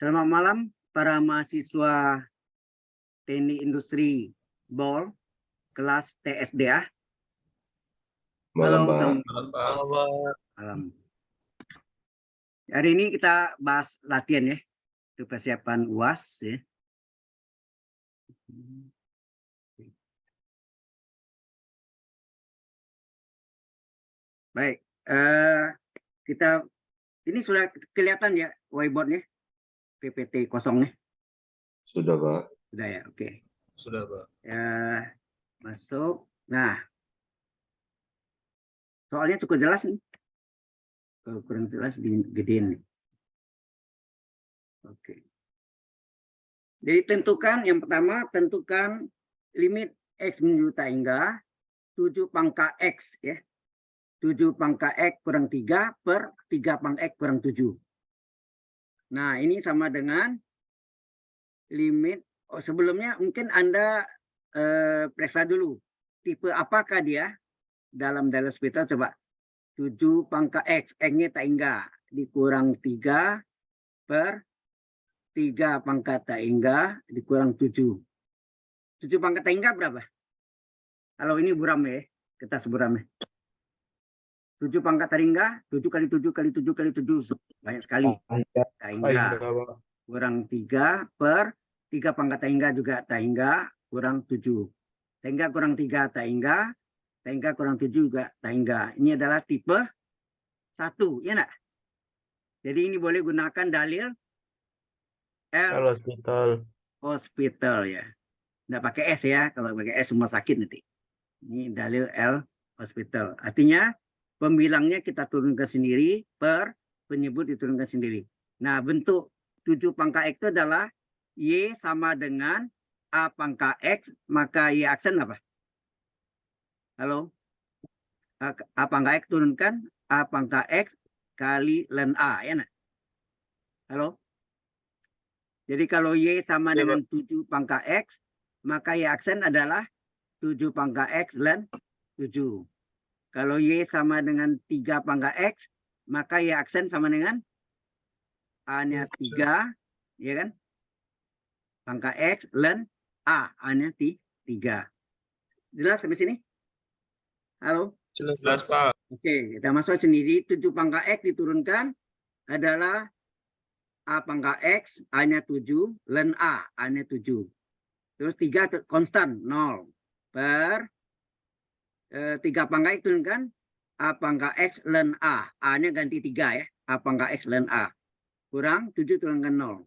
Selamat malam para mahasiswa Teknik Industri BOL kelas TSDA. Malam, Halo, Pak. malam. Hari ini kita bahas latihan ya, itu persiapan UAS ya. Baik, kita ini sudah kelihatan ya whiteboardnya, PPT kosongnya. Sudah, Pak. Sudah ya, oke. Sudah, Pak. Ya, masuk. Nah, soalnya cukup jelas nih. Kalau kurang jelas gedein nih. Oke. Jadi tentukan yang pertama, tentukan limit X menuju hingga 7 pangkat X ya. 7 pangkat X kurang 3 per 3 pangkat X kurang 7. Nah, ini sama dengan limit. Oh, sebelumnya mungkin Anda periksa dulu. Tipe apakah dia dalam hospital, coba. 7 pangkat X, X-nya tak hingga. Dikurang 3 per 3 pangkat tak hingga dikurang 7. 7 pangkat tak hingga berapa? Kalau ini buram ya, kita seburam ya. 7 pangkat tak hingga, 7 kali 7 kali 7 kali 7. Banyak sekali. Tak hingga. Kurang 3 per 3 pangkat tak hingga juga tak hingga, kurang 7. Tak hingga kurang 3 tak hingga, tak hingga kurang 7 juga tak hingga. Ini adalah tipe 1, ya enggak? Jadi ini boleh gunakan dalil L hospital ya. Nggak pakai S ya, kalau pakai S semua sakit nanti. Ini dalil L hospital. Artinya pembilangnya kita turunkan sendiri, per penyebut diturunkan sendiri. Nah, bentuk 7 pangkat X itu adalah Y sama dengan A pangkat X, maka Y aksen apa? Halo? A pangkat X turunkan A pangkat X kali ln A, ya nak? Halo? Jadi kalau Y sama dengan 7 pangkat X, maka Y aksen adalah 7 pangkat X ln 7. Kalau Y sama dengan 3 pangkat X, maka Y aksen sama dengan A-nya 3, ya kan? Pangkat X ln A, A-nya 3. Jelas sampai sini? Halo? Jelas, Pak. Oke, kita masuk sendiri. 7 pangkat X diturunkan adalah A pangkat X, A-nya 7, ln A, A-nya 7. Terus 3 konstan, 0. Per 3 pangkat X turunkan A pangkat X ln A. A-nya ganti 3 ya. A pangkat X ln A. Kurang 7 turunkan 0.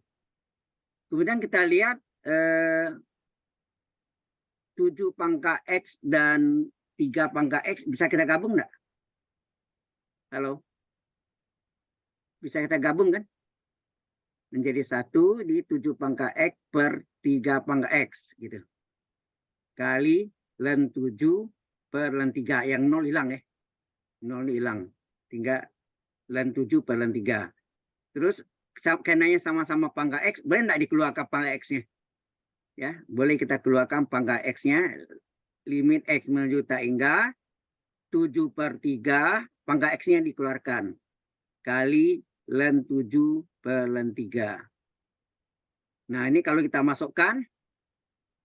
Kemudian kita lihat 7 pangkat X dan 3 pangkat X bisa kita gabung enggak? Halo? Bisa kita gabung kan? Menjadi 1 di 7 pangkat X per 3 pangkat X gitu. Kali ln 7 per ln 3. Yang 0 hilang ya. 0 hilang. Tinggal ln 7 per ln 3. Terus karena sama-sama pangkat X, boleh enggak dikeluarkan pangkat X-nya? Ya, boleh kita keluarkan pangkat X-nya. Limit X menuju tak hingga 7 per 3 pangkat X-nya dikeluarkan. Kali ln 7 per ln 3. Nah, ini kalau kita masukkan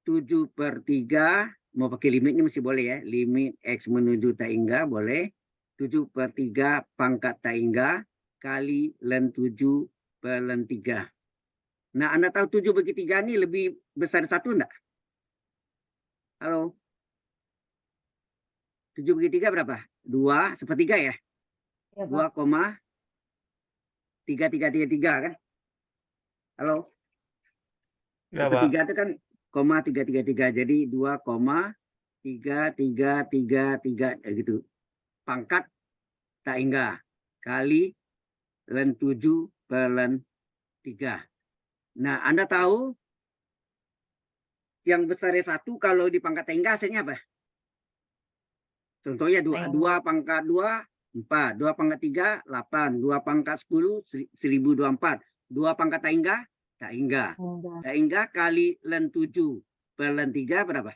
7 per 3, mau pakai limitnya masih boleh ya. Limit X menuju tak hingga boleh. 7 per 3 pangkat tak hingga kali ln 7 per ln 3. Nah, Anda tahu 7 bagi 3 ini lebih besar 1 enggak? Halo? 7 bagi 3 berapa? 2 sepertiga ya? 2,3333 kan? Halo? Ya, sepertiga itu kan 0,333. Jadi 2,3333 gitu. Pangkat tak hingga kali ln 7 per ln 3. Nah, Anda tahu yang besarnya 1 kalau di pangkat tak hingga hasilnya apa? Contohnya 2 pangkat 2, 4. 2 pangkat 3, 8. 2 pangkat 10, 1024. 2 pangkat tak hingga, tak hingga. Tak hingga kali ln 7 per ln 3 berapa?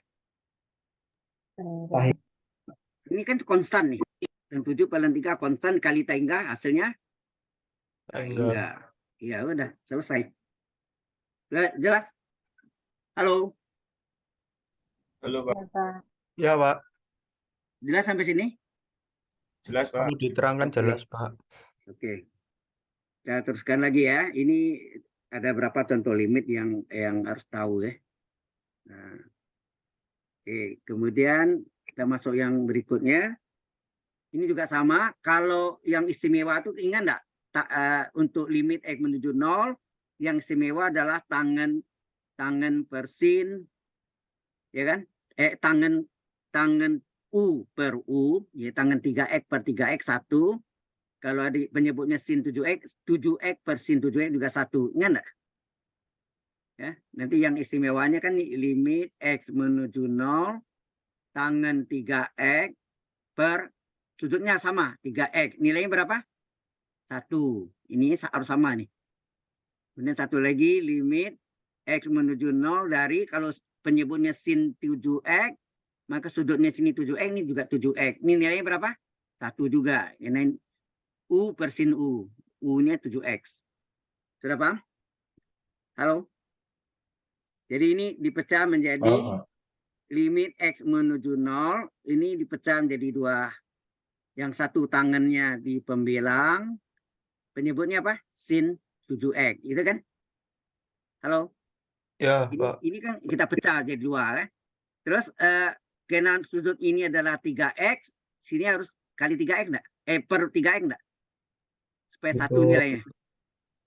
Ini kan konstan nih. Ln 7 per ln 3 konstan kali tak hingga hasilnya tak hingga. Ya udah, selesai. Jelas? Halo, Halo, Pak. Ya, Pak. jelas sampai sini? Jelas, Pak. Perlu diterangkan Oke. jelas, Pak. Oke. Saya teruskan lagi ya. Ini ada berapa contoh limit yang harus tahu ya. Nah, oke. Kemudian kita masuk yang berikutnya. Ini juga sama. Kalau yang istimewa itu ingat enggak? Untuk limit X menuju 0, yang istimewa adalah tangan per sin, ya kan? Tangan U per U, ya, tangan 3X per 3X 1. Kalau ada penyebutnya sin 7X, 7X per sin 7X juga 1. Ingat enggak? Ya, nanti yang istimewanya kan limit X menuju 0, tangan 3X per sudutnya sama, 3X. Nilainya berapa? 1. Ini harus sama nih. Kemudian satu lagi, limit X menuju 0 dari, kalau penyebutnya sin 7X, maka sudutnya sini 7X, ini juga 7X. Ini nilainya berapa? 1 juga. Ini U per sin U. U-nya 7X. Sudah paham? Halo? Jadi ini dipecah menjadi limit X menuju 0. Ini dipecah menjadi 2. Yang satu tangannya di pembilang. Penyebutnya apa? Sin 7X. Gitu kan? Halo? Ya, Pak. Ini kan kita pecah jadi 2. Terus karena sudut ini adalah 3X, sini harus kali 3X enggak? Per 3X enggak? Supaya satu nilainya.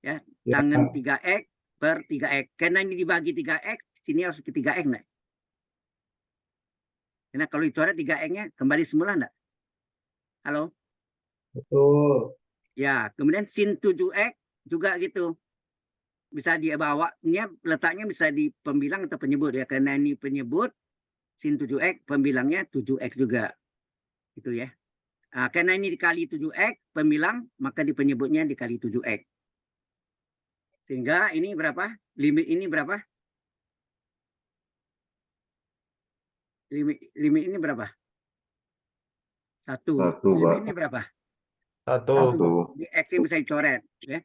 Ya, tangan 3X per 3X. Karena ini dibagi 3X, sini harus ke 3X enggak? Karena kalau dicoret 3X-nya kembali semula enggak? Halo? Betul. Ya, kemudian sin 7X juga gitu. Bisa dia bawanya, letaknya bisa di pembilang atau penyebut ya. Karena ini penyebut, sin 7X, pembilangnya 7X juga. Gitu ya. Nah, karena ini dikali 7X, pembilang, maka di penyebutnya dikali 7X. Sehingga ini berapa? Limit ini berapa? Limit ini berapa? 1. Limit Pak. ini berapa? 1. 1. Ini X-nya bisa dicoret. Ya.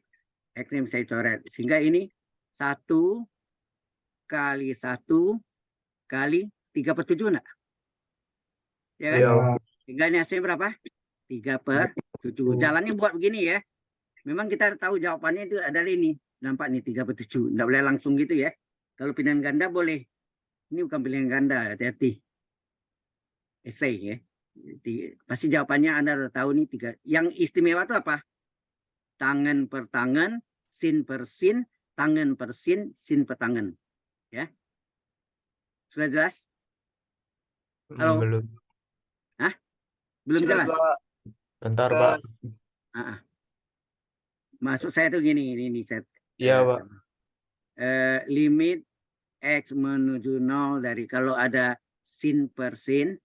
X-nya bisa dicoret. Sehingga ini 1 kali 1 kali 3/7 enggak? Ya kan? Iya. Sehingga ini hasilnya berapa? 3/7. Jalannya buat begini ya. Memang kita tahu jawabannya itu adalah ini. Nampak nih 3/7. Enggak boleh langsung gitu ya. Kalau pilihan ganda boleh. Ini bukan pilihan ganda, hati-hati. Esai ya. Pasti jawabannya Anda udah tahu nih 3. Yang istimewa itu apa? Tangan per tangan, sin per sin, tangan per sin per tangan. Ya. Sudah jelas? Halo? Belum. Hah? Belum jelas? Pak. Bentar, Pak. Maksud saya tuh gini, ini saya. Iya, Pak. Limit X menuju 0 dari, kalau ada sin per sin,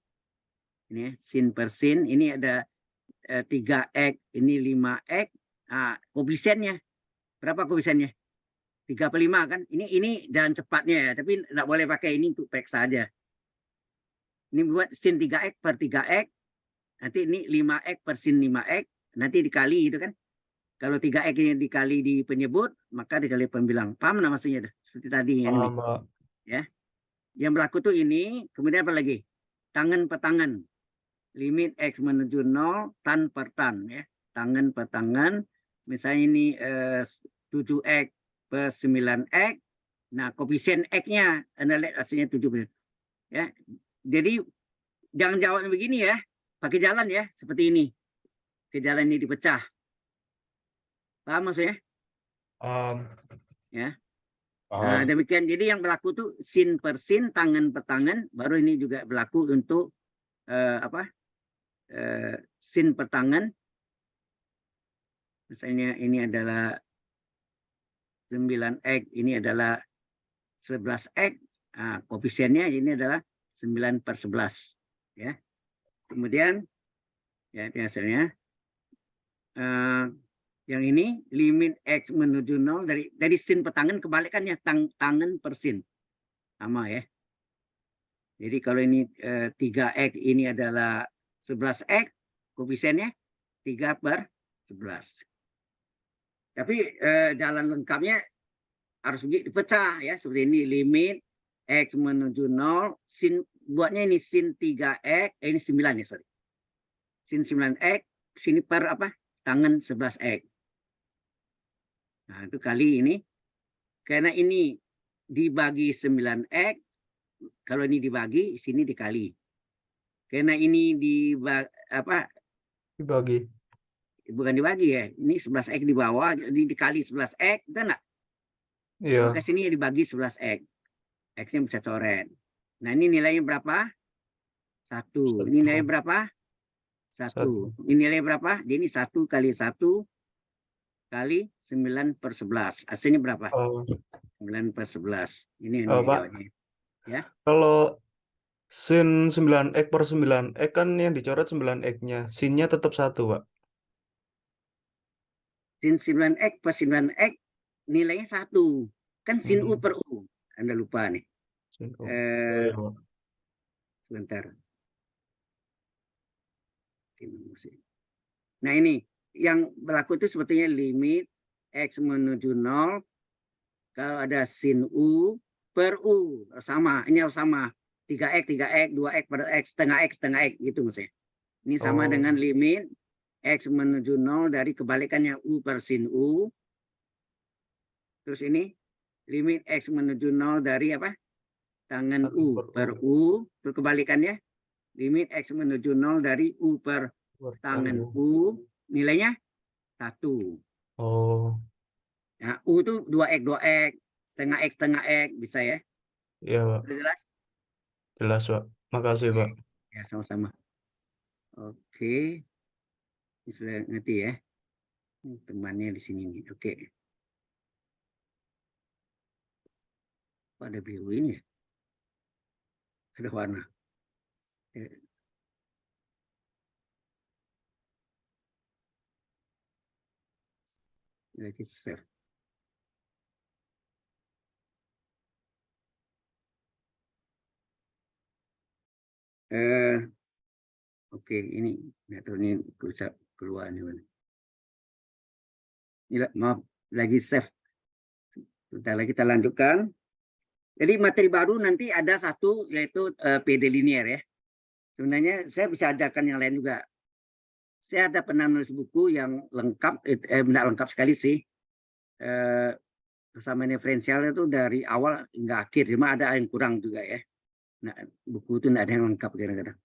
ini sin per sin, ini ada 3X, ini 5X. Nah, koefisiennya berapa koefisiennya? 3/5 kan? Ini jalan cepatnya ya, tapi enggak boleh pakai ini untuk periksa aja. Ini buat sin 3X per 3X. Nanti ini 5X per sin 5X, nanti dikali gitu kan. Kalau 3X ini dikali di penyebut, maka dikali pembilang. Paham nggak maksudnya? Seperti tadi yang ini. Paham, Pak. Ya. Yang berlaku tuh ini, kemudian apa lagi? Tangan per tangan. Limit X menuju 0, tan per tan. Ya. Tangan per tangan. Misalnya ini 7X per 9X. Nah, koefisien X-nya, Anda lihat hasilnya 7. Ya. Jadi, jangan jawabnya begini ya. Pakai jalan ya, seperti ini. Ke jalan ini dipecah. Paham maksudnya? Ya. Nah, demikian. Jadi yang berlaku tuh sin per sin, tangan per tangan. Baru ini juga berlaku untuk sin per tangan. Misalnya ini adalah 9X, ini adalah 11X. Nah, koefisiennya ini adalah 9/11. Ya. Kemudian ya hasilnya yang ini limit X menuju 0 dari sin per tangan, kebalikannya tangan per sin. Sama ya. Jadi kalau ini 3X ini adalah 11X, koefisiennya 3/11. Tapi jalan lengkapnya harus dipecah ya, seperti ini limit X menuju 0, sin buatnya ini sin 3X, ini 9 ya, sorry. Sin 9X, sini per apa? Tangan 11X. Nah, itu kali ini. Karena ini dibagi 9X, kalau ini dibagi, sini dikali. Karena ini Dibagi. bukan dibagi ya, ini 11X di bawah, jadi dikali 11X, kita enggak? Iya. Maka sini dibagi 11X. X-nya bisa coret. Nah, ini nilainya berapa? 1. Ini nilai berapa? 1. Ini nilai berapa? Jadi ini 1 kali 1 kali 9/11. Hasilnya berapa? Oh, 9/11. Ini Pak. jawabannya. Ya. Kalau sin 9X per 9X kan yang dicoret 9X-nya. Sinnya tetap 1, Pak. Sin 9X per 9X nilainya 1. Kan sin U per U. Anda lupa nih. Sin U. Eh, Iya, Pak. Sebentar. Nah, ini yang berlaku itu sebetulnya limit X menuju 0. Kalau ada sin U per U. Sama. Ini harus sama. 3X, 3X, 2X per X, setengah X, gitu maksudnya. Ini sama dengan limit X menuju 0 dari kebalikannya U per sin U. Terus ini limit X menuju 0 dari apa? Tangan U per U. Terus kebalikannya limit X menuju 0 dari U per tangan U. Nilainya 1. Oh, Nah, U itu 2X, 2X, setengah X, bisa ya? iya, Pak. Sudah jelas? Jelas, Pak. Makasih, Pak. Ya, sama-sama. Oke. Ini sudah ngerti ya. Ini temannya di sini nih. Oke. Oh, ada biru ini ya? Ada warna. Save. Oke, ini nggak tahu ini bisa keluar nih. Ini maaf, lagi save. Sebentar lagi kita lanjutkan. Jadi materi baru nanti ada satu yaitu PD linear ya. Sebenarnya saya bisa ajarkan yang lain juga. Saya ada pernah nulis buku yang lengkap, tidak lengkap sekali sih. Persamaan diferensial itu dari awal hingga akhir, cuma ada yang kurang juga ya. Nah, buku itu tidak ada yang lengkap kadang-kadang.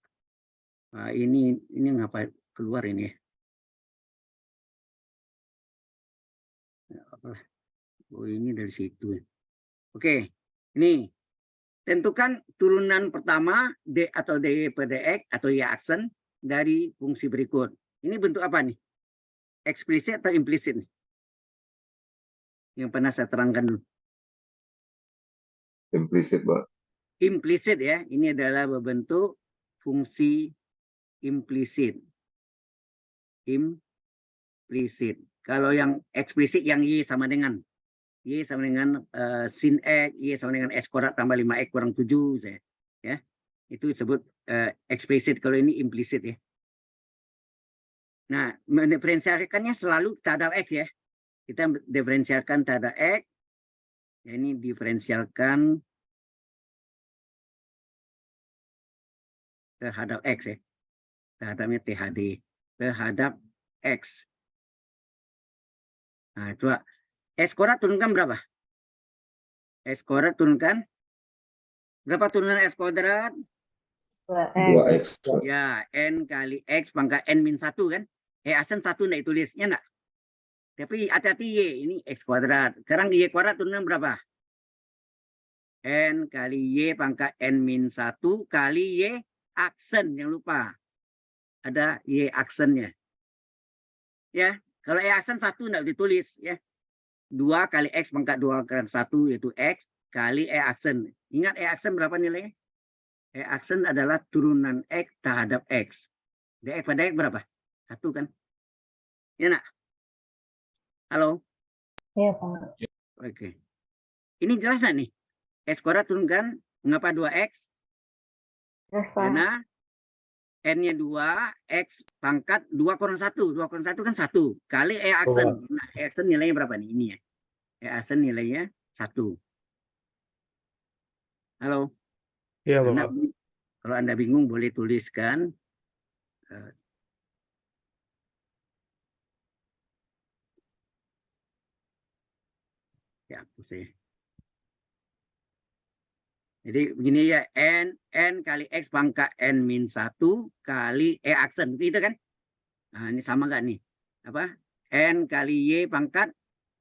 Nah, ini ngapa keluar ini ya? Oh, ini dari situ. Oke, ini tentukan turunan pertama D atau dy per dx atau y aksen dari fungsi berikut. Ini bentuk apa nih? Eksplisit atau implisit nih? Yang pernah saya terangkan dulu. Implisit, Pak. Implisit ya, ini adalah bentuk fungsi implisit. Implisit. Kalau yang eksplisit yang y sama dengan sin X, y sama dengan X kuadrat tambah 5X kurang 7. Ya. Itu disebut eksplisit, kalau ini implisit ya. Nah, mendiferensialkannya selalu terhadap X ya. Kita diferensialkan terhadap X. Ya, ini diferensialkan terhadap X ya. Terhadapnya THD. Terhadap X. Nah, coba. X kuadrat turunkan berapa? X kuadrat turunkan. Berapa turunan X kuadrat? 2X. Ya, N kali X pangkat N min 1 kan? Aksen 1 enggak ditulisnya enggak? Tapi hati-hati Y, ini X kuadrat. Sekarang Y kuadrat turunan berapa? N kali Y pangkat N min 1 kali Y aksen, jangan lupa. Ada Y aksennya. Ya, kalau Y aksen 1 enggak ditulis ya. 2 kali X pangkat 2 kali 1 yaitu X kali E aksen. Ingat E aksen berapa nilainya? E aksen adalah turunan X terhadap X. dx pada X berapa? 1 kan? Ya nak? Halo? Iya, Pak. Oke. Ini jelas nggak nih? X kuadrat turunkan, mengapa 2X? Yes, Pak. Karena N-nya 2, X pangkat 2 kurang 1. 2 kurang 1 kan 1. Kali E aksen. Nah, E aksen nilainya berapa nih? Ini ya. E aksen nilainya 1. Halo? Iya, Anda, Bapak. kalau Anda bingung boleh tuliskan. Ya, hapus ya. Jadi begini ya, n kali x pangkat n min 1 kali aksen, itu kan? Nah, ini sama nggak nih? Apa? N kali y pangkat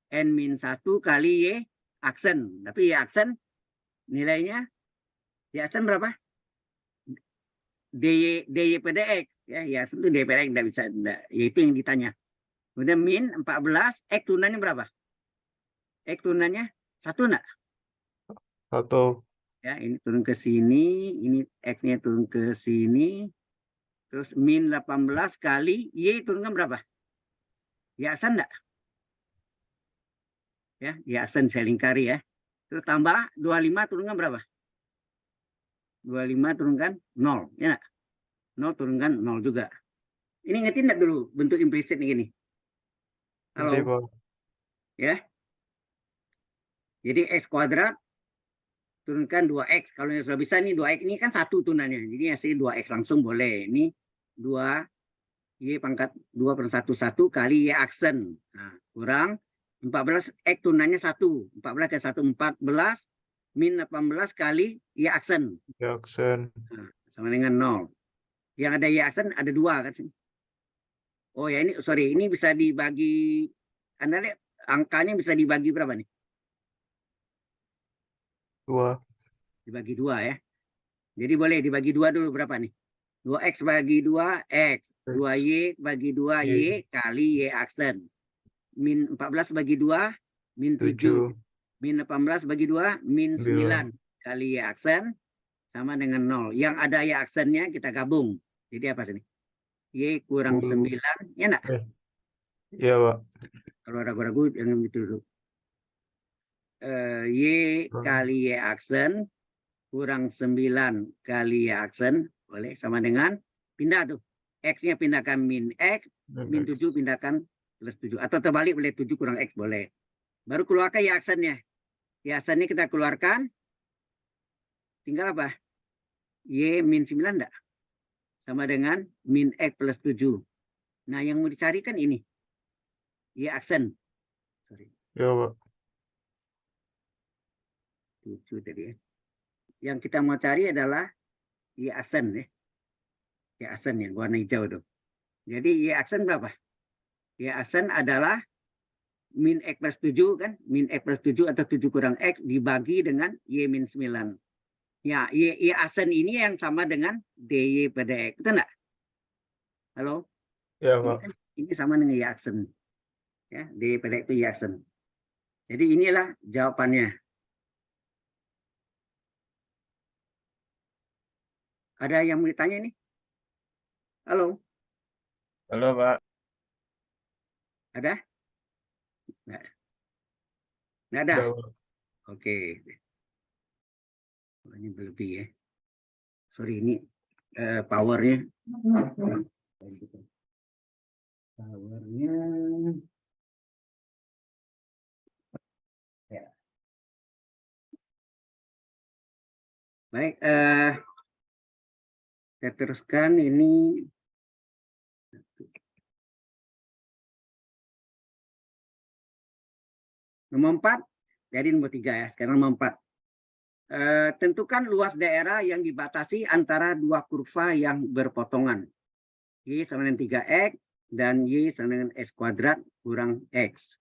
n min 1 kali y aksen. Tapi y aksen nilainya, y aksen berapa? dy pada x. Ya, y aksen itu dy pada x, nggak bisa. Enggak. Ya, itu yang ditanya. Kemudian min 14, x turunannya berapa? X turunannya 1 enggak? 1. Ya, ini turun ke sini, ini x-nya turun ke sini. Terus min 18 kali y turunkan berapa? Y aksen enggak? Ya, Y aksen saya lingkari ya. Terus tambah 25 turunkan berapa? 25 turunkan 0, ya enggak? 0 turunkan 0 juga. Ini ngerti enggak dulu bentuk implisit ini? Nanti, Halo? Pak. Ya. Jadi x kuadrat turunkan 2x. Kalau yang sudah bisa nih 2x ini kan 1 turunannya. Jadi hasil 2x langsung boleh. Ini 2 y pangkat 2 per 1 kali y aksen. Nah, kurang 14 x turunannya 1. 14 ke 1 14 min 18 kali y aksen. Y aksen. Nah, sama dengan 0. Yang ada y aksen ada 2 kan sini. Oh ya, ini sorry, ini bisa dibagi, Anda lihat angkanya bisa dibagi berapa nih? 2. Dibagi 2 ya. Jadi boleh dibagi 2 dulu berapa nih? 2x bagi 2 x, 2y bagi 2 y kali y aksen. Min 14 bagi 2 min 7. Min 18 bagi 2 min 9 kali y aksen sama dengan 0. Yang ada y aksennya kita gabung. Jadi apa sini? Y kurang 9, ya enggak? Iya, Pak. Kalau ragu-ragu jangan gitu dulu. Y kali y aksen kurang 9 kali y aksen, boleh sama dengan pindah tuh. X-nya pindahkan min x, min 7 pindahkan plus 7. Atau terbalik boleh 7 kurang x, boleh. Baru keluarkan y aksennya. Y aksennya kita keluarkan. Tinggal apa? Y min 9 enggak? Sama dengan min x plus 7. Nah, yang mau dicari kan ini. Y aksen. Sorry. Iya, Pak. 7 tadi ya. Yang kita mau cari adalah Y aksen ya. Y aksen yang warna hijau tuh. Jadi Y aksen berapa? Y aksen adalah min x plus 7 kan? Min x plus 7 atau 7 kurang x dibagi dengan Y min 9. Ya, Y aksen ini yang sama dengan dy pada x. Betul enggak? Halo? Iya, Pak. Ini sama dengan Y aksen. Ya, dy pada x itu Y aksen. Jadi inilah jawabannya. Ada yang mau ditanya nih? Halo? Halo, Pak. Ada? Nggak ada? Udah, Pak. Oke. Ini berlebih ya. Sorry, ini powernya. Powernya. Ya. Baik, saya teruskan ini. Nomor 4, jadi nomor 3 ya, sekarang nomor 4. Tentukan luas daerah yang dibatasi antara dua kurva yang berpotongan. Y sama dengan 3x dan Y sama dengan x kuadrat kurang x.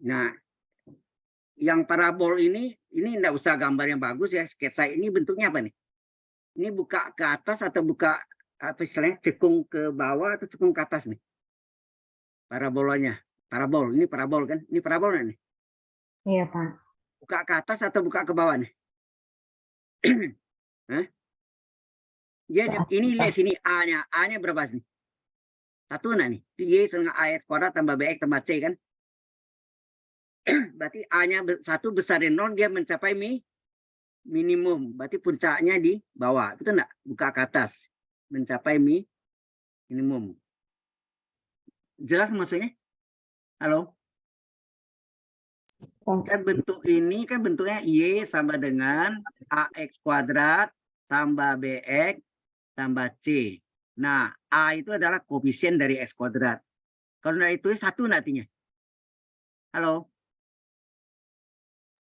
Nah, yang parabol ini enggak usah gambar yang bagus ya, sketsa ini bentuknya apa nih? Ini buka ke atas atau buka apa istilahnya, cekung ke bawah atau cekung ke atas nih? Parabolanya. Parabol, ini parabol kan? Ini parabol nih? Iya, Pak. Buka ke atas atau buka ke bawah nih? Hah? Jadi ini lihat sini A-nya. A-nya berapa sih? 1 enggak nih? Y sama AX kuadrat tambah BX tambah C kan? Berarti A-nya 1 besar dari 0, dia mencapai minimum. Berarti puncaknya di bawah. Betul enggak? Buka ke atas. Mencapai minimum. Jelas maksudnya? Halo? Kan bentuk ini kan bentuknya Y sama dengan AX kuadrat tambah BX tambah C. Nah, A itu adalah koefisien dari X kuadrat. Kalau dari itu satu nantinya. Halo?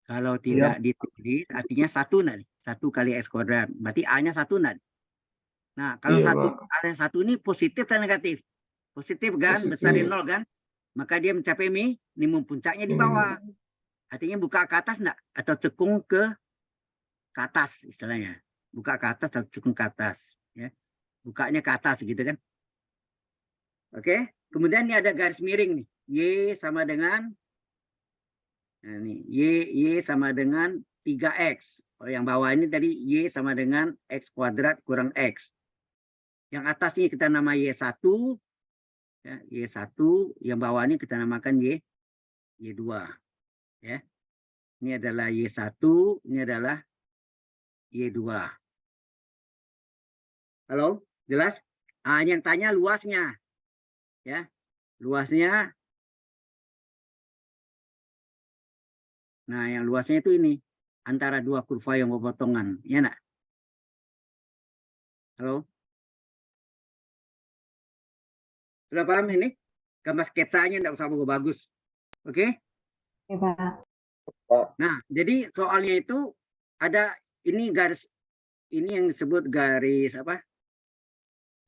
Kalau tidak ditulis, artinya satu nanti. 1 kali X kuadrat. Berarti A-nya satu nanti. Nah, kalau Iya, satu Pak. A yang satu ini positif atau negatif? Positif kan, besar dari Positif. 0 kan? Maka dia mencapai minimum puncaknya di bawah. Artinya buka ke atas enggak? Atau cekung ke atas istilahnya. Buka ke atas atau cekung ke atas. Ya. Bukanya ke atas gitu kan. Oke. Kemudian ini ada garis miring nih. Y sama dengan, nah ini, Y sama dengan 3X. Oh, yang bawah ini tadi Y sama dengan X kuadrat kurang X. Yang atas ini kita nama Y1. Ya, Y1. Yang bawah ini kita namakan Y2. Ya. Ini adalah Y1, ini adalah Y2. Halo, jelas? Ah, yang tanya luasnya. Ya. Luasnya. Nah, yang luasnya itu ini antara dua kurva yang berpotongan, ya nak? Halo? Sudah paham ini? Gambar sketsanya enggak usah bagus. Oke? Ya, Pak. Nah, jadi soalnya itu ada ini garis, ini yang disebut garis apa?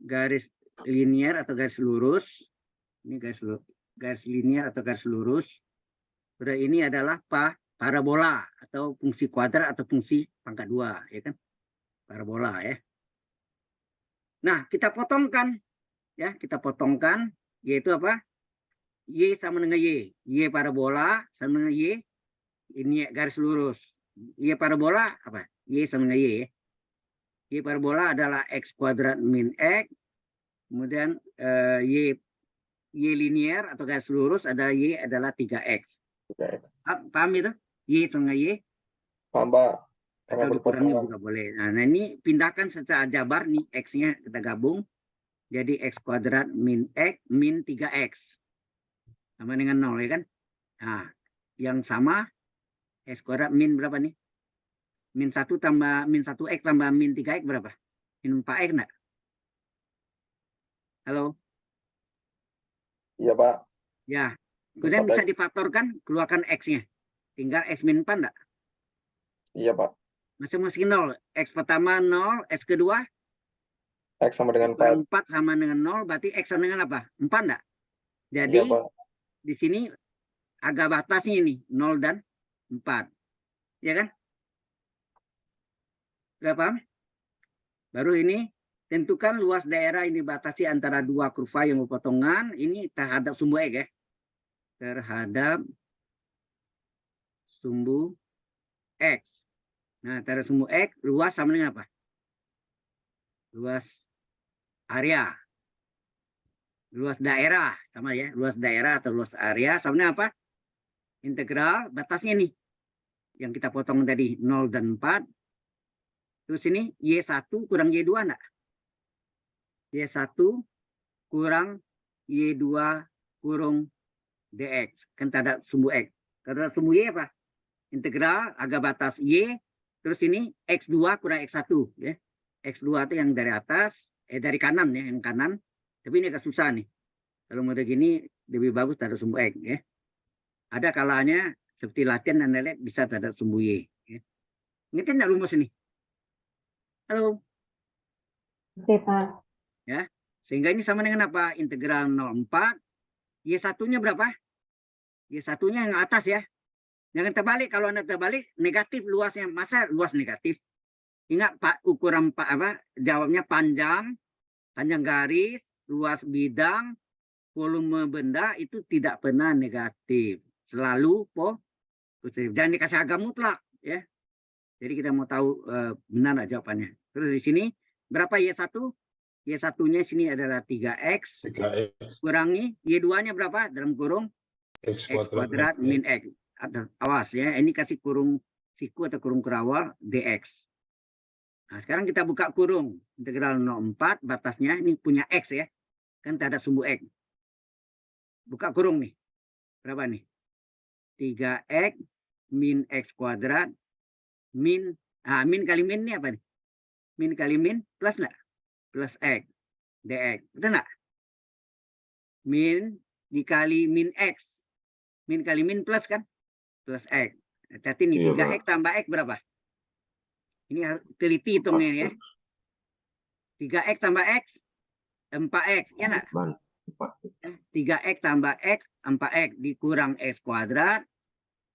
Garis linear atau garis lurus. Ini garis linear atau garis lurus. Udah, ini adalah parabola atau fungsi kuadrat atau fungsi pangkat 2, ya kan? Parabola ya. Nah, kita potongkan ya, kita potongkan yaitu apa? Y sama dengan Y. Y parabola sama dengan Y. Ini garis lurus. Y parabola apa? Y sama dengan Y ya. Y parabola adalah X kuadrat min X. Kemudian Y linear atau garis lurus adalah Y adalah 3X. Paham itu? Y sama Y. Paham, Pak. Atau dikurangi juga boleh. Nah, ini pindahkan secara jabar nih, X-nya kita gabung. Jadi X kuadrat min X min 3X. Sama dengan 0 ya kan? Nah, yang sama X kuadrat min berapa nih? Min 1 tambah min 1X tambah min 3X berapa? Min 4X enggak? Halo? Iya, Pak. Ya. Kemudian bisa difaktorkan, keluarkan X-nya. Tinggal X min 4 enggak? Iya, Pak. Masing-masing 0. X pertama 0, X kedua X sama dengan 4 sama dengan 0, berarti X sama dengan apa? 4 enggak? Jadi Iya, Pak. di sini agak batasnya ini 0 dan 4. Ya kan? Sudah paham? Baru ini tentukan luas daerah ini batasi antara dua kurva yang berpotongan. Ini terhadap sumbu X ya. Terhadap sumbu X. Nah, terhadap sumbu X luas sama dengan apa? Luas area. Luas daerah sama ya. Luas daerah atau luas area sama dengan apa? Integral batasnya nih. Yang kita potong tadi 0 dan 4. Terus ini Y1 kurang Y2 enggak? Y1 kurang Y2 kurung DX. Kan terhadap sumbu X. Terhadap sumbu Y apa? Integral agak batas Y. Terus ini X2 kurang X1. Ya. X2 itu yang dari atas. Dari kanan ya. Yang kanan. Tapi ini agak susah nih. Kalau model gini lebih bagus terhadap sumbu X. Ya. Ada kalanya seperti latihan Anda lihat bisa terhadap sumbu Y. Ya. Ngerti enggak rumus ini? Halo. Oke, Pak. Ya. Sehingga ini sama dengan apa? Integral 0,4. Y1-nya berapa? Y1-nya yang atas ya. Jangan terbalik. Kalau Anda terbalik, negatif luasnya. Masa luas negatif? Ingat Pak, ukuran Pak apa? Jawabnya panjang garis, luas bidang, volume benda itu tidak pernah negatif. Selalu positif. Jangan dikasih agak mutlak ya. Jadi kita mau tahu benar nggak jawabannya. Terus di sini berapa Y1? Y1-nya sini adalah 3X. 3X. Kurangi Y2-nya berapa? Dalam kurung X X kuadrat min X. Awas ya, ini kasih kurung siku atau kurung kerawal DX. Nah, sekarang kita buka kurung. Integral 0,4 batasnya ini punya X ya. Kan tak ada sumbu X. Buka kurung nih. Berapa nih? 3X min X kuadrat, min kali min ini apa nih? Min kali min plus enggak? Plus X, dx. Betul enggak? Min dikali min X. Min kali min plus kan? Plus X. Berarti ini Iya, 3X tambah X berapa? Ini harus teliti hitungnya ya. 3X tambah X, 4X. Ya enggak? 3X tambah X, 4X dikurang X kuadrat,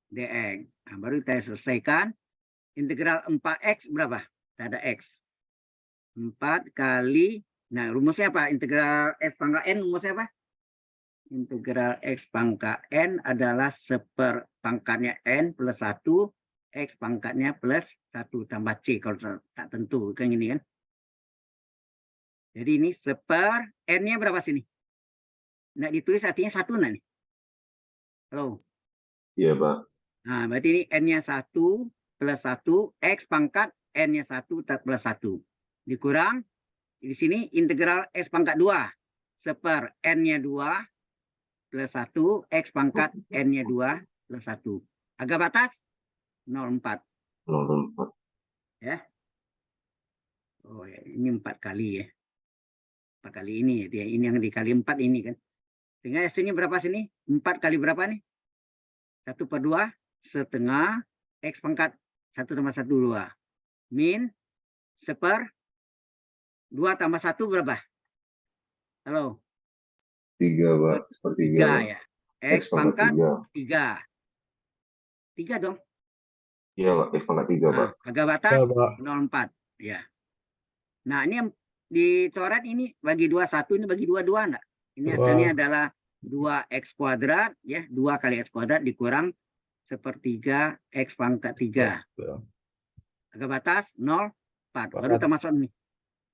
dx. Nah, baru kita selesaikan. Integral 4X berapa? Tidak ada X. 4 kali, nah rumusnya apa? Integral X pangkat N rumusnya apa? Integral X pangkat N adalah seperpangkatnya N plus 1, X pangkatnya plus 1 tambah C kalau tak tentu. Kan ini kan. Jadi ini seper, N-nya berapa sini? Nah ditulis artinya 1 nah nih. Halo. Iya, Pak. Nah berarti ini N-nya 1 plus 1, X pangkat N-nya 1 plus 1. Dikurang, di sini integral X pangkat 2. Seper N-nya 2 plus 1, X pangkat N-nya 2 plus 1. Agak batas 0,4. 0,4. Ya. Oh ya, ini 4 kali ya. 4 kali ini ya. Ini yang dikali 4 ini kan. Sehingga hasilnya berapa sini? 4 kali berapa nih? 1/2 setengah X pangkat 1 tambah 1, 2. Min seper 2 tambah 1 berapa? Halo? 3, Pak. Sepertiga. 3 ya. X pangkat 3. 3 dong. Iya, Pak. X pangkat 3, Pak. Agak batas Ya, Pak. 0,4. Ya. Nah, ini yang dicoret ini bagi 2, 1 ini bagi 2, 2 enggak? Ini hasilnya adalah 2X kuadrat ya, 2 kali X kuadrat dikurang 1/3 X pangkat 3. Agak batas 0,4. Baru kita masuk nih.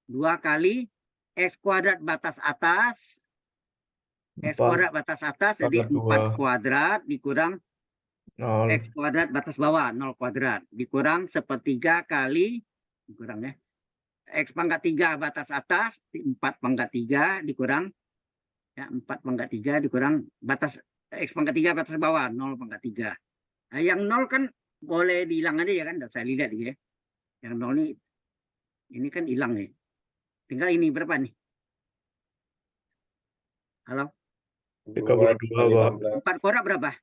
2 kali X kuadrat batas atas. X kuadrat batas atas jadi 4 kuadrat dikurang 0. X kuadrat batas bawah 0 kuadrat dikurang 1/3 kali dikurang ya. X pangkat 3 batas atas 4 pangkat 3 dikurang ya 4 pangkat 3 dikurang batas X pangkat 3 batas bawah 0 pangkat 3. Nah, yang 0 kan boleh dihilang aja ya kan, saya lihat ya. Yang 0 ini kan hilang nih. Tinggal ini berapa nih? Halo? 32, Pak. 4 korak berapa?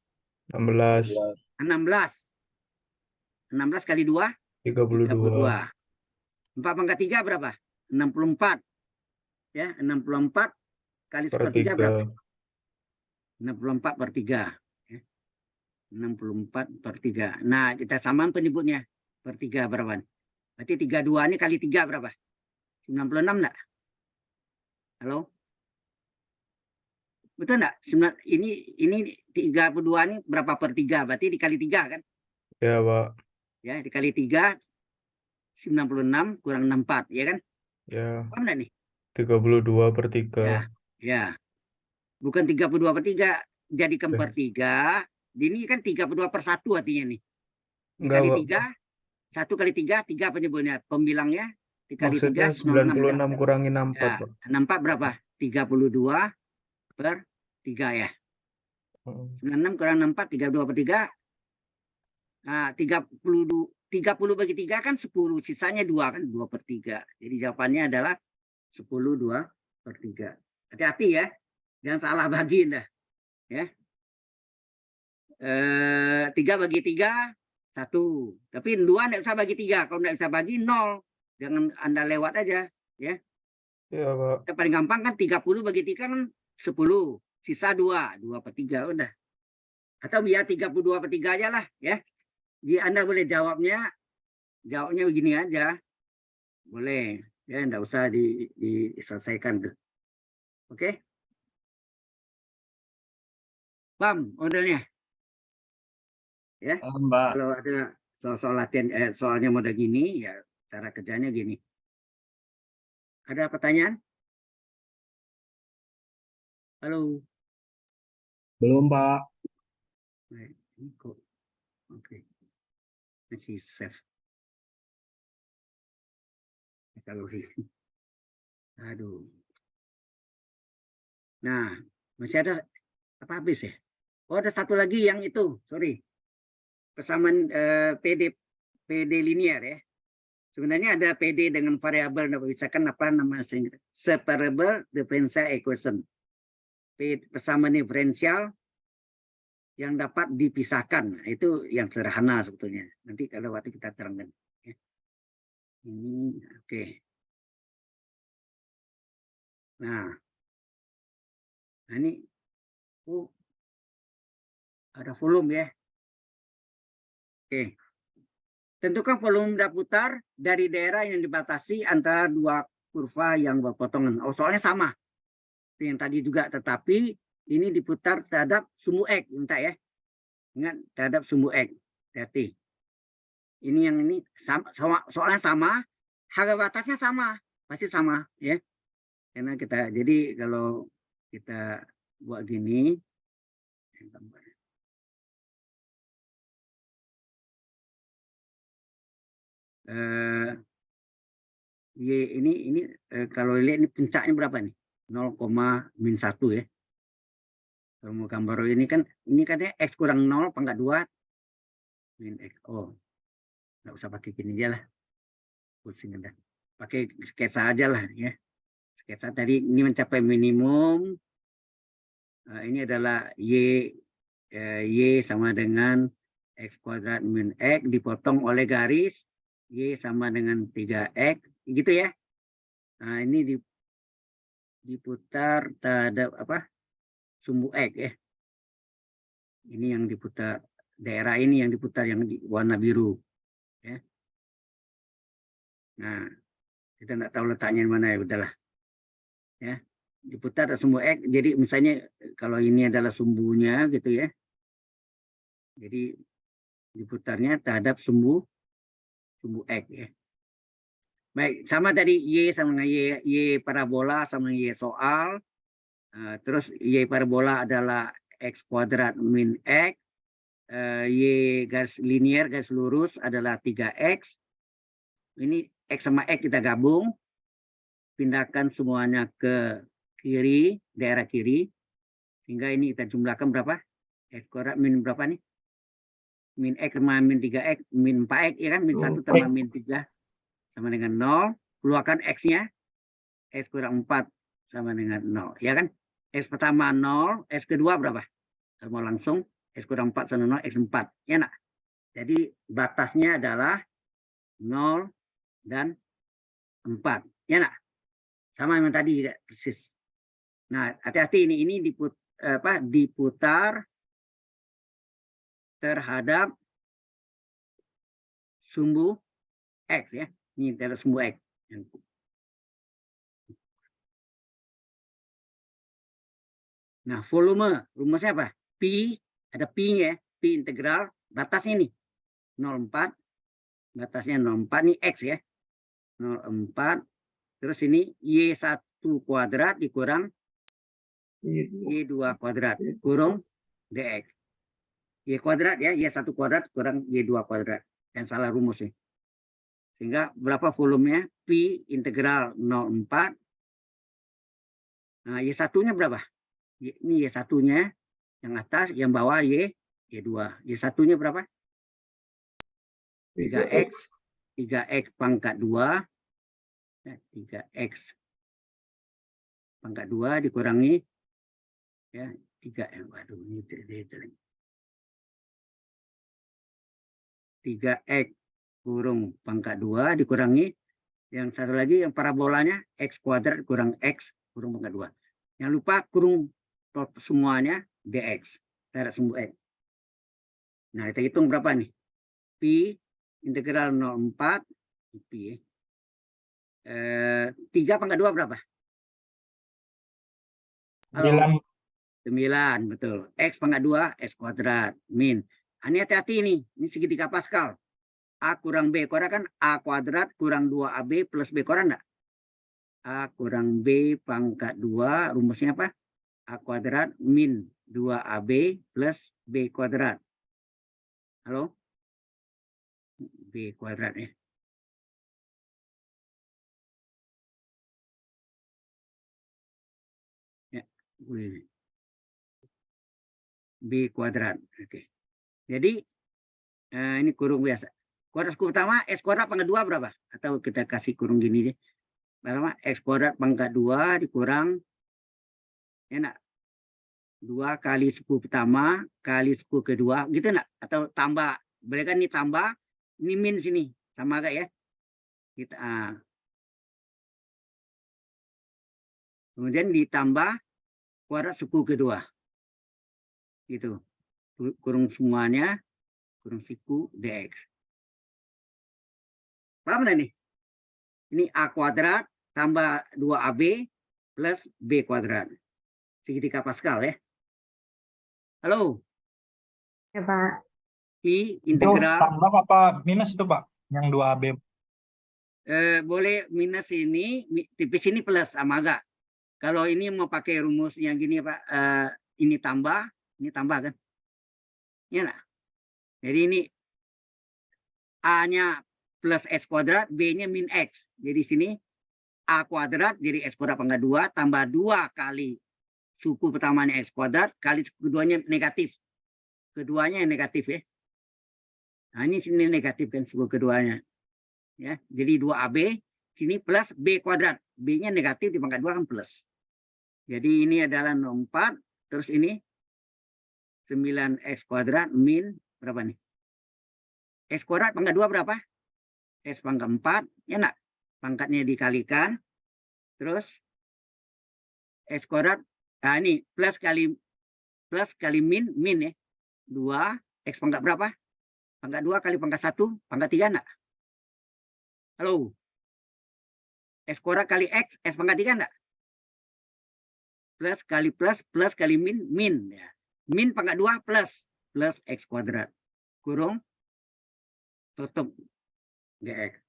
16. 16. 16 kali 2? 32. 4 pangkat 3 berapa? 64. Ya, 64 kali 1/3 berapa? 64/3. Ya. 64/3. Nah, kita samakan penyebutnya. Per 3 berapa? Berarti 32 ini kali 3 berapa? 96 enggak? Halo? Betul enggak? Ini 32 ini berapa per 3? Berarti dikali 3 kan? Ya, Pak. Ya, dikali 3 96 kurang 64, ya kan? Ya. Paham enggak nih? 32/3. Ya, ya. Bukan 32/3, jadikan per 3. Ini kan 32/1 artinya nih. Dikali 3, 1 kali 3, 3 penyebutnya. Pembilangnya dikali 3, Maksudnya 96 kurangi 64, ya, Pak. 64 berapa? 32/3 ya. 96 kurang 64, 32/3. Nah, 30 bagi 3 kan 10, sisanya 2 kan, 2/3. Jadi jawabannya adalah 10 2/3. Hati-hati ya, jangan salah bagi dah. Ya. 3 bagi 3 1. Tapi 2 enggak usah bagi 3, kalau enggak bisa bagi 0. Jangan Anda lewat aja, ya. Iya, Pak. Yang paling gampang kan 30 bagi 3 kan 10, sisa 2, 2/3 udah. Atau biar 32/3 aja lah, ya. Jadi Anda boleh jawabnya begini aja. Boleh, ya enggak usah diselesaikan tuh. Oke? Paham modelnya? Ya. Mbak. Kalau ada soal latihan soalnya model gini, ya cara kerjanya gini. Ada pertanyaan? Halo. Belum, Pak. Baik, ini kok. Oke. Masih save. Kalau aduh. Nah, masih ada apa habis ya? Oh, ada satu lagi yang itu, sorry. persamaan PD linear ya. Sebenarnya ada PD dengan variabel, misalkan apa nama separable differential equation. Persamaan diferensial yang dapat dipisahkan. Nah, itu yang sederhana sebetulnya. Nanti kalau waktu kita terangkan. Ya. Ini oke. Nah ini ada volume ya. Oke. Tentukan volume dap putar dari daerah yang dibatasi antara dua kurva yang berpotongan. Oh, soalnya sama. Yang tadi juga, tetapi ini diputar terhadap sumbu X, minta ya. Ingat, terhadap sumbu X. Hati. Ini yang ini soalnya sama, harga batasnya sama, pasti sama ya. Karena kita, jadi kalau kita buat gini, Y ini kalau lihat ini puncaknya berapa nih? 0,-1 ya. Kalau mau gambar ini kan X kurang 0 pangkat 2 min X. Oh, nggak usah pakai gini aja lah. Pusing udah. Pakai sketsa aja lah ya. Sketsa tadi ini mencapai minimum. Ini adalah Y sama dengan X kuadrat min X dipotong oleh garis Y sama dengan 3X gitu ya. Nah, ini diputar terhadap apa? Sumbu X ya. Ini yang diputar, daerah ini yang diputar yang di warna biru ya. Nah, kita nggak tahu letaknya di mana ya, udahlah. Ya, diputar sumbu X. Jadi misalnya kalau ini adalah sumbunya gitu ya. Jadi diputarnya terhadap sumbu X ya. Baik, sama tadi Y sama dengan Y parabola sama Y soal. Terus Y parabola adalah X kuadrat min X. Y garis linear, garis lurus adalah 3X. Ini X sama X kita gabung. Pindahkan semuanya ke kiri, daerah kiri. Sehingga ini kita jumlahkan berapa? X kuadrat min berapa nih? Min X sama min 3X, min 4X ya kan? Min 1 tambah min 3 sama dengan 0. Keluarkan X-nya. X kurang 4 sama dengan 0. Ya kan? X pertama 0. X kedua berapa? Kalau mau langsung. X kurang 4 sama 0. X 4. Ya nak? Jadi batasnya adalah 0 dan 4. Ya nak? Sama yang tadi persis. Nah, hati-hati ini diputar terhadap sumbu X ya. Ini terhadap sumbu X. Nah, volume, rumusnya apa? Pi, ada pi-nya, pi integral, batas ini 0,4, batasnya 0,4, ini X ya. 0,4, terus ini Y1 kuadrat dikurang Y2 kuadrat, kurung DX. Y kuadrat ya, Y1 kuadrat kurang Y2 kuadrat. Yang salah rumusnya. Sehingga berapa volumenya? Pi integral 0,4. Nah, Y1-nya berapa? Ini Y1-nya yang atas, yang bawah Y2. Y1-nya berapa? 3X. 3X pangkat 2. 3X pangkat 2 dikurangi ya 3. Waduh, ini 3X kurung pangkat 2 dikurangi yang satu lagi yang parabolanya X kuadrat kurang X kurung pangkat 2. Jangan lupa kurung semuanya DX terhadap sumbu X. Nah, kita hitung berapa nih? Pi integral 0,4 pi 3 pangkat 2 berapa? 9, betul. X pangkat 2 X kuadrat min. Ini hati-hati ini segitiga Pascal. A kurang B kuadrat kan A kuadrat kurang 2AB plus B kuadrat enggak? A kurang B pangkat 2 rumusnya apa? A kuadrat min 2AB plus B kuadrat. Halo? B kuadrat ya. B kuadrat. Oke. Jadi Ini kurung biasa. Kuadrat suku pertama, X kuadrat pangkat 2 berapa? Atau kita kasih kurung gini deh. Berapa? X kuadrat pangkat 2 dikurang, enak. 2 kali suku pertama kali suku kedua, gitu enggak? Atau tambah, boleh kan ini tambah, ini min sini, sama agak ya. Kita, kemudian ditambah kuadrat suku kedua. Gitu. Kurung semuanya, kurung siku dx. Paham nggak nih? Ini A kuadrat tambah 2AB plus B kuadrat. Segitiga Pascal ya. Halo, Ya, Pak. I Itu integral. tambah apa minus itu, Pak? Yang 2AB. Boleh minus ini, tipis ini plus sama agak. Kalau ini mau pakai rumus yang gini Pak, ini tambah kan? Ya nah. Jadi ini A-nya plus X kuadrat, B-nya min X. Jadi sini A kuadrat jadi X kuadrat pangkat 2 tambah 2 kali suku pertamanya X kuadrat kali suku keduanya negatif. Keduanya yang negatif ya. Nah ini sini negatif kan suku keduanya. Ya, jadi 2AB sini plus B kuadrat. B-nya negatif di pangkat 2 kan plus. Jadi ini adalah 4, terus ini 9X kuadrat min berapa nih? X kuadrat pangkat 2 berapa? X pangkat 4, ya enggak? Pangkatnya dikalikan, terus X kuadrat, nah ini plus kali min ya. 2, X pangkat berapa? Pangkat 2 kali pangkat 1, pangkat 3 enggak? Halo? X kuadrat kali X pangkat 3 enggak? Plus kali min ya. Min pangkat 2 plus X kuadrat. Kurung tutup dx.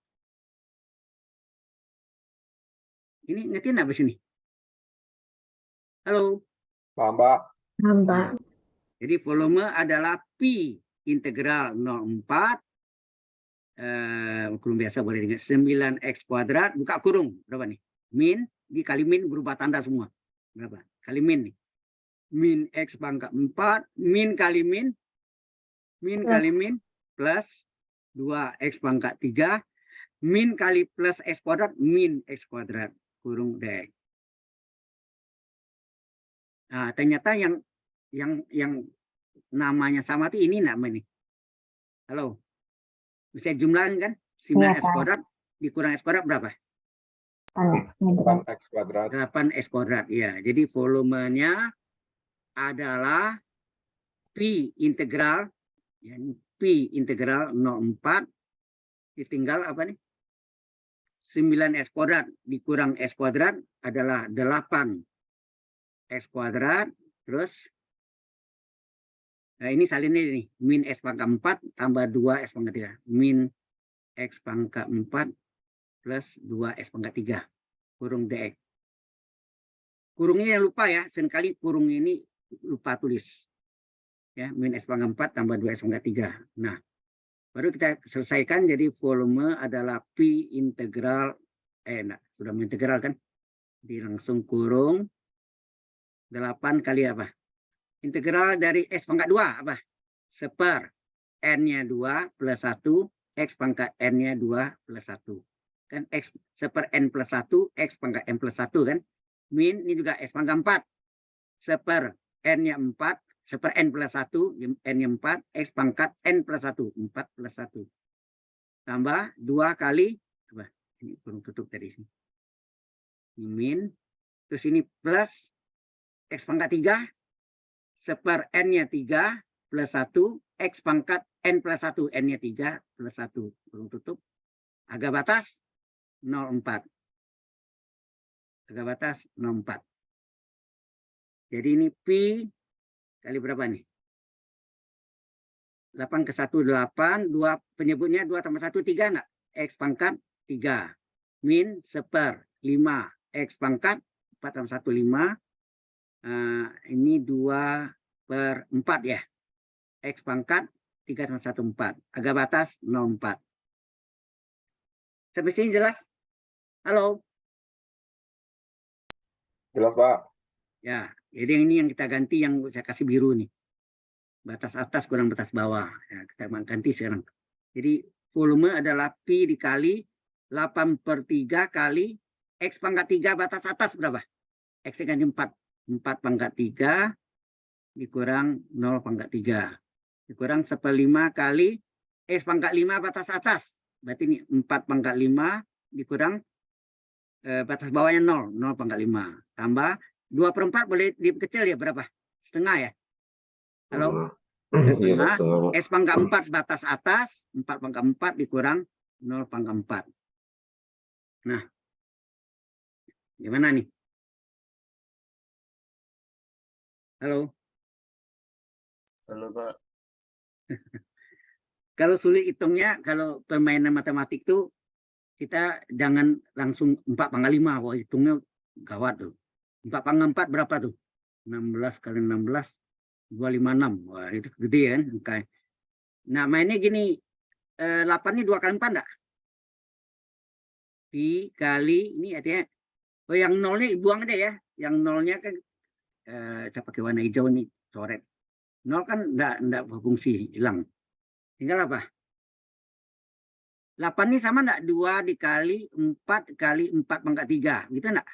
Ini ngerti enggak di sini? Halo? Paham, Pak? Paham, Pak. Jadi volume adalah pi integral 04 kurung biasa boleh dengan 9x kuadrat buka kurung berapa nih? Min dikali min berubah tanda semua. Berapa? Kali min nih. Min x pangkat 4 min kali min kali min plus 2x pangkat 3 min kali plus x kuadrat min x kuadrat kurung dx. Nah, ternyata yang namanya sama itu ini namanya nih. Halo. Bisa jumlahin kan? 9x kuadrat dikurang x kuadrat berapa? 8x kuadrat. 8x kuadrat. Ya, jadi volumenya adalah pi integral ya, pi integral 04 ditinggal apa nih? 9x kuadrat dikurang x kuadrat adalah 8x kuadrat terus nah ini salinnya nih min x pangkat 4 tambah 2x pangkat 3 min x pangkat 4 plus 2x pangkat 3 kurung dx. Kurungnya yang lupa ya, seringkali kurung ini lupa tulis ya, min x pangkat 4 tambah 2x pangkat 3. Nah baru kita selesaikan, jadi volume adalah pi integral nah, sudah integral kan, jadi langsung kurung 8 kali apa? Integral dari x pangkat 2 apa? Seper n-nya 2 plus 1, x pangkat n-nya 2 plus 1. Kan x seper n plus 1, x pangkat n plus 1 kan? Min ini juga x pangkat 4. Seper n-nya 4, seper n plus 1, n-nya 4, x pangkat n plus 1, 4 plus 1. Tambah 2 kali, apa? Ini kurung tutup dari sini. Ini min, terus ini plus x pangkat 3, seper n-nya 3 plus 1, x pangkat n plus 1, n-nya 3 plus 1. Kurung tutup. Agak batas 0,4. Agak batas 0,4. Jadi ini pi kali berapa nih? 8 ke 1, 8. 2 penyebutnya 2 tambah 1, 3 enggak? X pangkat 3. Min seper 5. X pangkat 4 tambah 1, 5. Ini 2/4 ya. X pangkat 3 tambah 1, 4. Agak batas 0,4. Sampai sini jelas? Halo? Jelas, Pak? Ya, jadi ini yang kita ganti yang saya kasih biru nih. Batas atas kurang batas bawah. Ya, kita ganti sekarang. Jadi volume adalah Pi dikali 8/3 kali X pangkat 3 batas atas berapa? X dikali 4. 4 pangkat 3 dikurang 0 pangkat 3. Dikurang 1/5 kali X pangkat 5 batas atas. Berarti ini 4 pangkat 5 dikurang batas bawahnya 0. 0 pangkat 5. Tambah 2/4 boleh dikecil ya berapa? Setengah ya? Halo? Iya, Setengah. setengah, Pak. S pangkat 4 batas atas. 4 pangkat 4 dikurang 0 pangkat 4. Nah. Gimana nih? Halo? Halo, Pak. Kalau sulit hitungnya, kalau permainan matematik tuh kita jangan langsung 4 pangkat 5. Wah, hitungnya gawat tuh. 4 pangkat 4 berapa tuh? 16 kali 16, 256. Wah, itu gede kan? Okay. Nah, mainnya gini. 8 ini 2 kali 4 enggak? Pi kali, ini artinya, oh yang 0 ini buang aja ya. Yang 0-nya kan, saya pakai warna hijau nih, coret. 0 kan enggak berfungsi, hilang. Tinggal apa? 8 ini sama enggak? 2 dikali 4 kali 4 pangkat 3. Gitu enggak?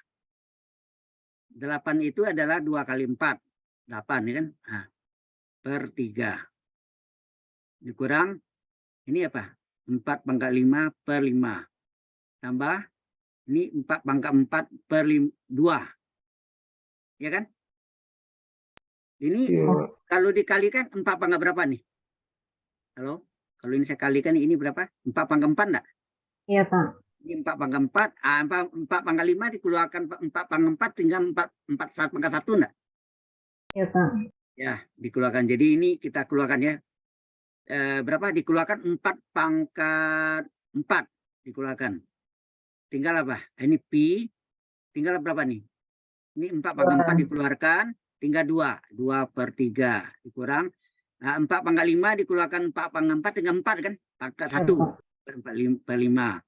8 itu adalah 2 kali 4. 8 ya kan? Nah, per 3. Dikurang, ini apa? 4 pangkat 5 per 5. Tambah, ini 4 pangkat 4 per 2. Ya kan? Ini Iya, Pak. kalau dikalikan 4 pangkat berapa nih? Halo? Kalau ini saya kalikan ini berapa? 4 pangkat 4 enggak? Iya, Pak. Ini 4 pangkat 4, 4 pangkat 5 dikeluarkan 4 pangkat 4 tinggal 4 pangkat 1 enggak? Iya, Pak. Ya, dikeluarkan. Jadi ini kita keluarkan ya. Berapa? Dikeluarkan 4 pangkat 4 dikeluarkan. Tinggal apa? Ini pi. Tinggal berapa nih? Ini 4 pangkat 4 dikeluarkan. Tinggal 2. 2/3 dikurang. 4 pangkat 5 dikeluarkan 4 pangkat 4 tinggal 4 kan? Pangkat 1 per 5.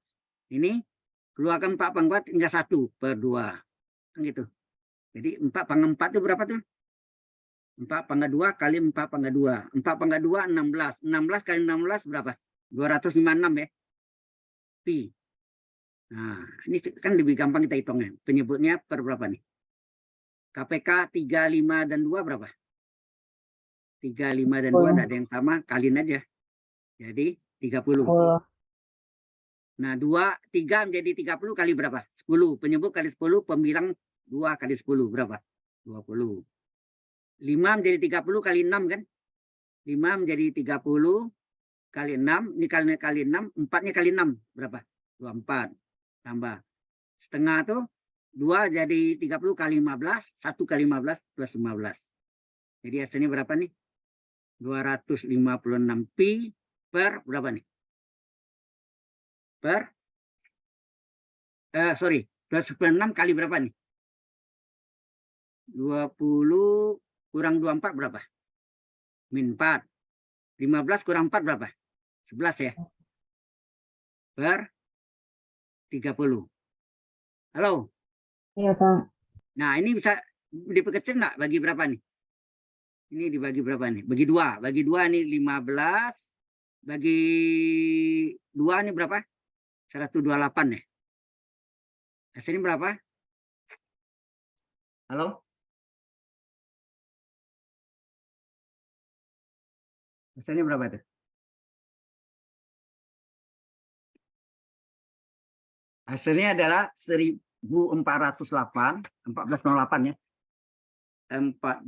Ini keluarkan 4 pangkat 4 tinggal 1/2. Kan gitu. Jadi 4 pangkat 4 itu berapa tuh? 4 pangkat 2 kali 4 pangkat 2. 4 pangkat 2, 16. 16 kali 16 berapa? 256 ya. Pi. Nah, ini kan lebih gampang kita hitungnya. Penyebutnya per berapa nih? KPK 3, 5, dan 2 berapa? 3, 5, dan 2 tidak ada yang sama. Kaliin aja. Jadi 30. Nah, 2, 3 menjadi 30 kali berapa? 10. Penyebut kali 10, pembilang 2 kali 10 berapa? 20. 5 menjadi 30 kali 6 kan? 5 menjadi 30 kali 6. Ini kali 6. 4-nya kali 6 berapa? 24. Tambah. Setengah tuh 2 jadi 30 kali 15. 1 kali 15 plus 15. Jadi hasilnya berapa nih? 256 pi per berapa nih? Per 256 kali berapa nih? 20 kurang 24 berapa? Min 4. 15 kurang 4 berapa? 11 ya. Per 30. Halo? Iya, Pak. Nah, ini bisa diperkecil nggak? Bagi berapa nih? Ini dibagi berapa nih? Bagi 2. Bagi 2 nih 15. Bagi 2 nih berapa? 128 ya. Hasilnya berapa? Halo? Hasilnya berapa itu? Hasilnya adalah 1408, 1408 ya. 14.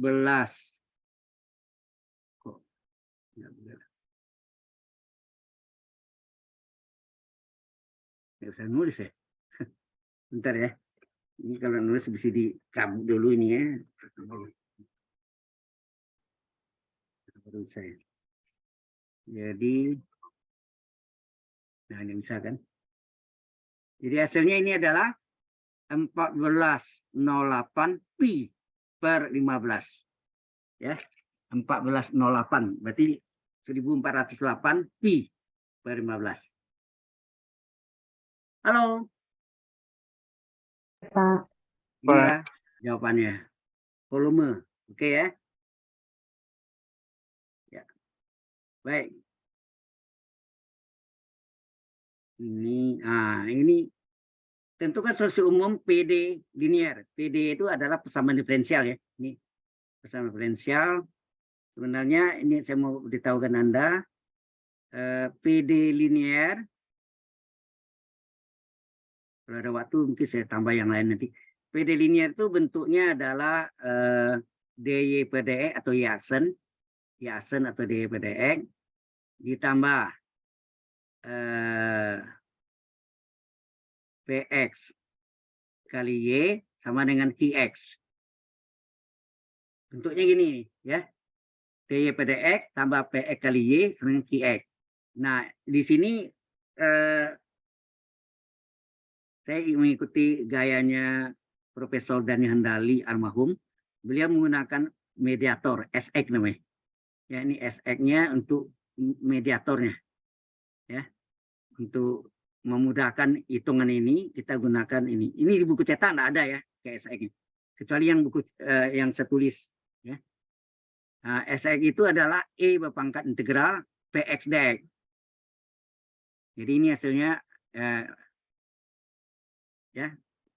Kok nggak bisa nulis ya? Bentar ya. Ini kalau nulis bisa dicabut dulu ini ya. Baru saya. Jadi, nah ini bisa kan? Jadi hasilnya ini adalah 1408 pi per 15. Ya, 1408. Berarti 1408 pi per 15. Halo. Pak. Inilah jawabannya. Volume. Oke ya. Baik. Ini tentukan solusi umum PD linear. PD itu adalah persamaan diferensial ya. Ini persamaan diferensial. Sebenarnya ini saya mau beritahukan Anda. PD linear. Kalau ada waktu mungkin saya tambah yang lain nanti. PD linear itu bentuknya adalah dy per dx atau Yasen atau dy per dx ditambah px kali y sama dengan qx. Bentuknya gini ya. dy per dx tambah px kali y sama dengan qx. Nah, di sini saya mengikuti gayanya Profesor Dani Handali almarhum. Beliau menggunakan mediator, SX namanya. Ya, ini SX-nya untuk mediatornya. Ya. Untuk memudahkan hitungan ini, kita gunakan ini. Ini di buku cetak enggak ada ya, kayak SX-nya. Kecuali yang buku yang saya tulis. Ya. Nah, SX itu adalah E berpangkat integral PX dx. Jadi ini hasilnya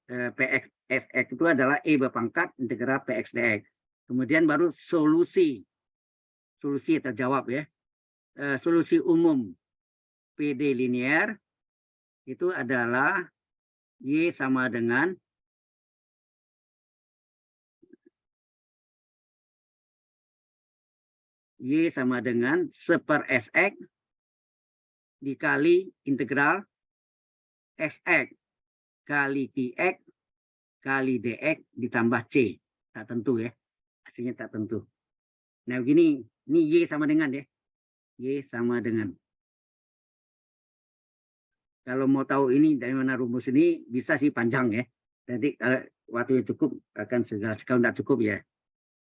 PX SX itu adalah E berpangkat integral PX dx. Kemudian baru solusi atau jawab ya. Solusi umum PD linear itu adalah Y sama dengan seper SX dikali integral SX kali QX kali DX ditambah C. Tak tentu ya. Hasilnya tak tentu. Nah begini, ini Y sama dengan ya. Y sama dengan. Kalau mau tahu ini dari mana rumus ini, bisa sih panjang ya. Nanti kalau waktu cukup akan sejelas. Kalau tidak cukup ya.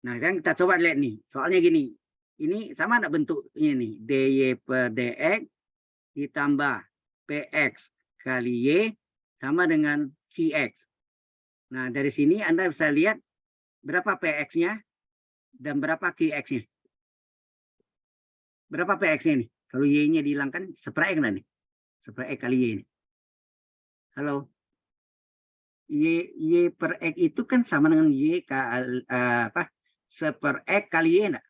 Nah sekarang kita coba lihat nih. Soalnya gini. Ini sama enggak bentuknya nih. dy per dx ditambah px kali y sama dengan qx. Nah dari sini Anda bisa lihat berapa px-nya dan berapa qx-nya. Berapa px-nya nih? Kalau y-nya dihilangkan, seper x nih. Seper x kali y ini. Halo. Y per x itu kan sama dengan y kali seper x kali y enggak?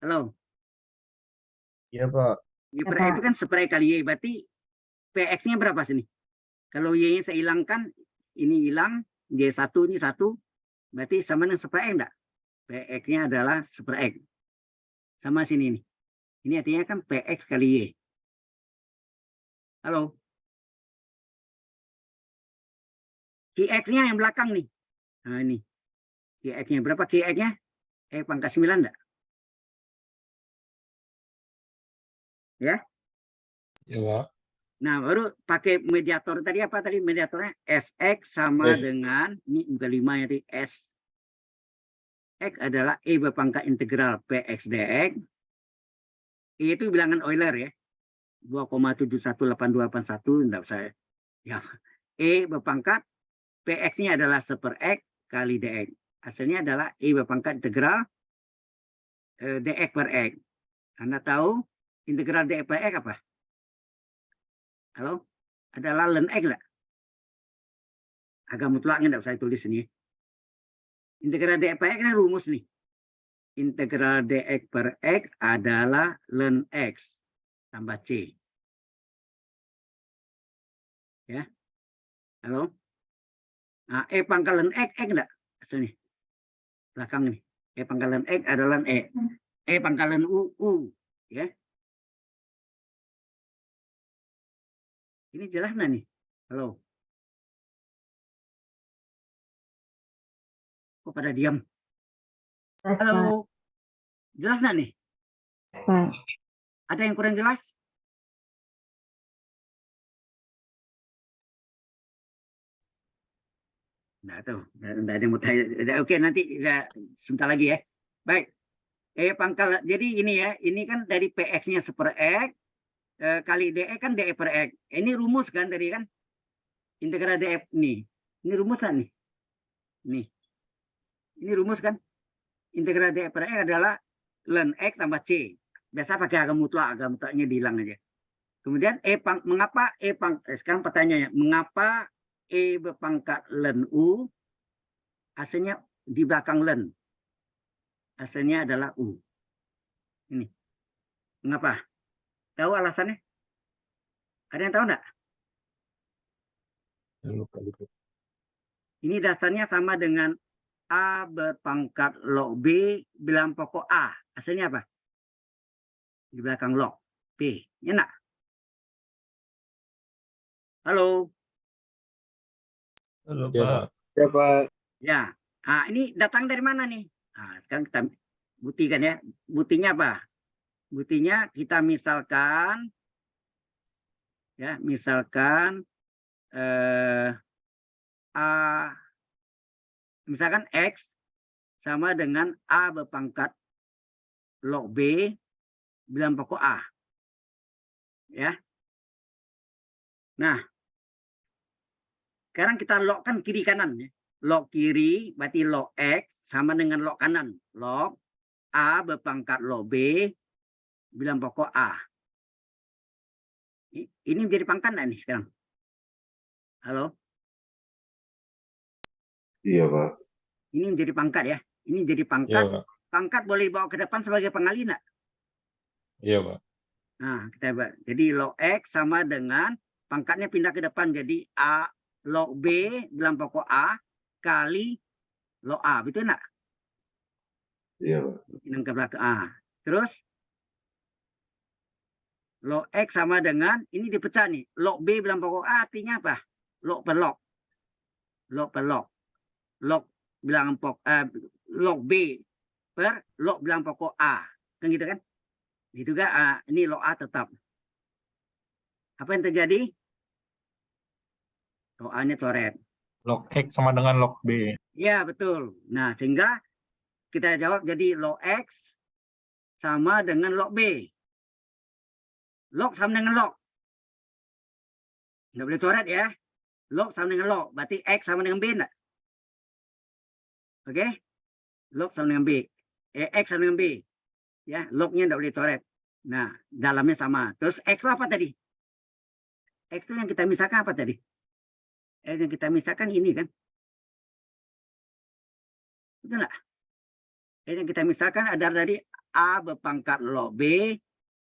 Halo. Iya, Pak. Y per x itu kan seper x kali y, berarti px-nya berapa sini? Kalau y-nya saya hilangkan, ini hilang, y1 ini 1, berarti sama dengan seper x enggak? Px-nya adalah seper x. Sama sini nih. Ini artinya kan px kali y. Halo. Qx-nya yang belakang nih. Nah ini. Qx-nya berapa Qx-nya? Pangkat 9 enggak? Ya? Ya, Pak. Nah, baru pakai mediator tadi apa tadi mediatornya? Sx sama dengan ini juga 5 ya, S. X adalah E berpangkat integral Px dx. E itu bilangan Euler ya. 2,718281 enggak usah ya. E berpangkat Px-nya adalah seper X kali dx. Hasilnya adalah E berpangkat integral dx per X. Anda tahu integral dx per X apa? Halo? Adalah ln X enggak? Agak mutlaknya enggak usah tulis ini. Integral dx per X ini rumus nih. Integral dx per X adalah ln X tambah C. Ya. Halo? Nah, E pangkalan X enggak? Hasilnya. Belakang ini. E pangkalan X adalah E. E pangkalan U. Ya. Ini jelas nggak nih? Halo? Kok pada diam? Halo? Jelas nggak nih? Pak. Ada yang kurang jelas? Nggak tahu. Nggak ada yang mau tanya. Oke, nanti saya sebentar lagi ya. Baik. Pangkal. Jadi ini ya. Ini kan dari PX-nya seper X. Kali DE kan DE per X. Ini rumus kan tadi kan? Integral DE nih. Ini rumus kan nih? Nih. Ini rumus kan? Integral DE per X adalah ln X tambah C. Biasa pakai agama mutlaknya dihilang aja. Kemudian mengapa sekarang pertanyaannya, mengapa E berpangkat ln U hasilnya di belakang ln? Hasilnya adalah U. Ini. Mengapa? Tahu alasannya? Ada yang tahu enggak? Ini dasarnya sama dengan A berpangkat log B bilang pokok A. Hasilnya apa? Di belakang log B. Ya enggak? Halo? Halo, Ya, Pak. Ya, Pak. Ya. Nah, ini datang dari mana nih? Nah, sekarang kita buktikan ya. Buktinya apa? Buktinya kita misalkan ya, misalkan misalkan X sama dengan A berpangkat log B bilang pokok A. Ya. Nah, sekarang kita logkan kiri kanan. Ya. Log kiri berarti log X sama dengan log kanan. Log A berpangkat log B bilang pokok A. Ini menjadi pangkat enggak nih sekarang? Halo? Iya, Pak. Ini menjadi pangkat ya. Ini jadi Iya, pangkat. Pak. Pangkat boleh dibawa ke depan sebagai pengali enggak? Iya, Pak. Nah, kita jadi log X sama dengan pangkatnya pindah ke depan jadi A log B bilang pokok A kali log A, betul enggak? Iya, Pak. Pindah ke belakang A. Terus log X sama dengan ini dipecah nih. Log B bilang pokok A artinya apa? Log per log. Log per log. Log bilang log B per log bilang pokok A. Kan gitu kan? Gitu kan? Ini log A tetap. Apa yang terjadi? Log A-nya coret. Log X sama dengan log B. Ya, betul. Nah, sehingga kita jawab jadi log X sama dengan log B. Log sama dengan log. Nggak boleh coret ya. Log sama dengan log. Berarti X sama dengan B enggak? Oke? Log sama dengan B. X sama dengan B. Ya, lognya nggak boleh coret. Nah, dalamnya sama. Terus X itu apa tadi? X itu yang kita misalkan apa tadi? X yang kita misalkan ini kan? Betul nggak? X yang kita misalkan adalah dari A berpangkat log B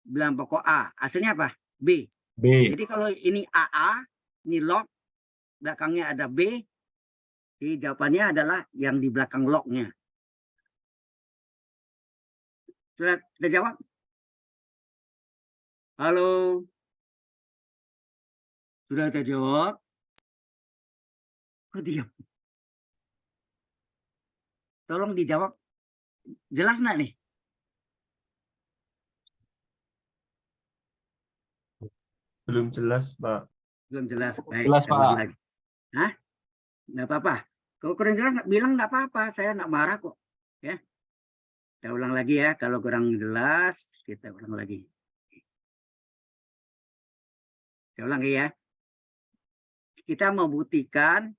bilang pokok A. Hasilnya apa? B. B. Jadi kalau ini AA, ini log, belakangnya ada B, jadi jawabannya adalah yang di belakang lognya. Sudah kita jawab? Halo? Sudah kita jawab? Kok diam? Tolong dijawab. Jelas nggak nih? Belum jelas, Pak. Belum jelas. Baik, Jelas, kita ulang Pak. lagi. Hah? Nggak apa-apa. Kalau kurang jelas, bilang nggak apa-apa. Saya nggak marah kok. Ya. Kita ulang lagi ya. Kalau kurang jelas, kita ulang lagi. Saya ulang lagi ya. Kita mau buktikan,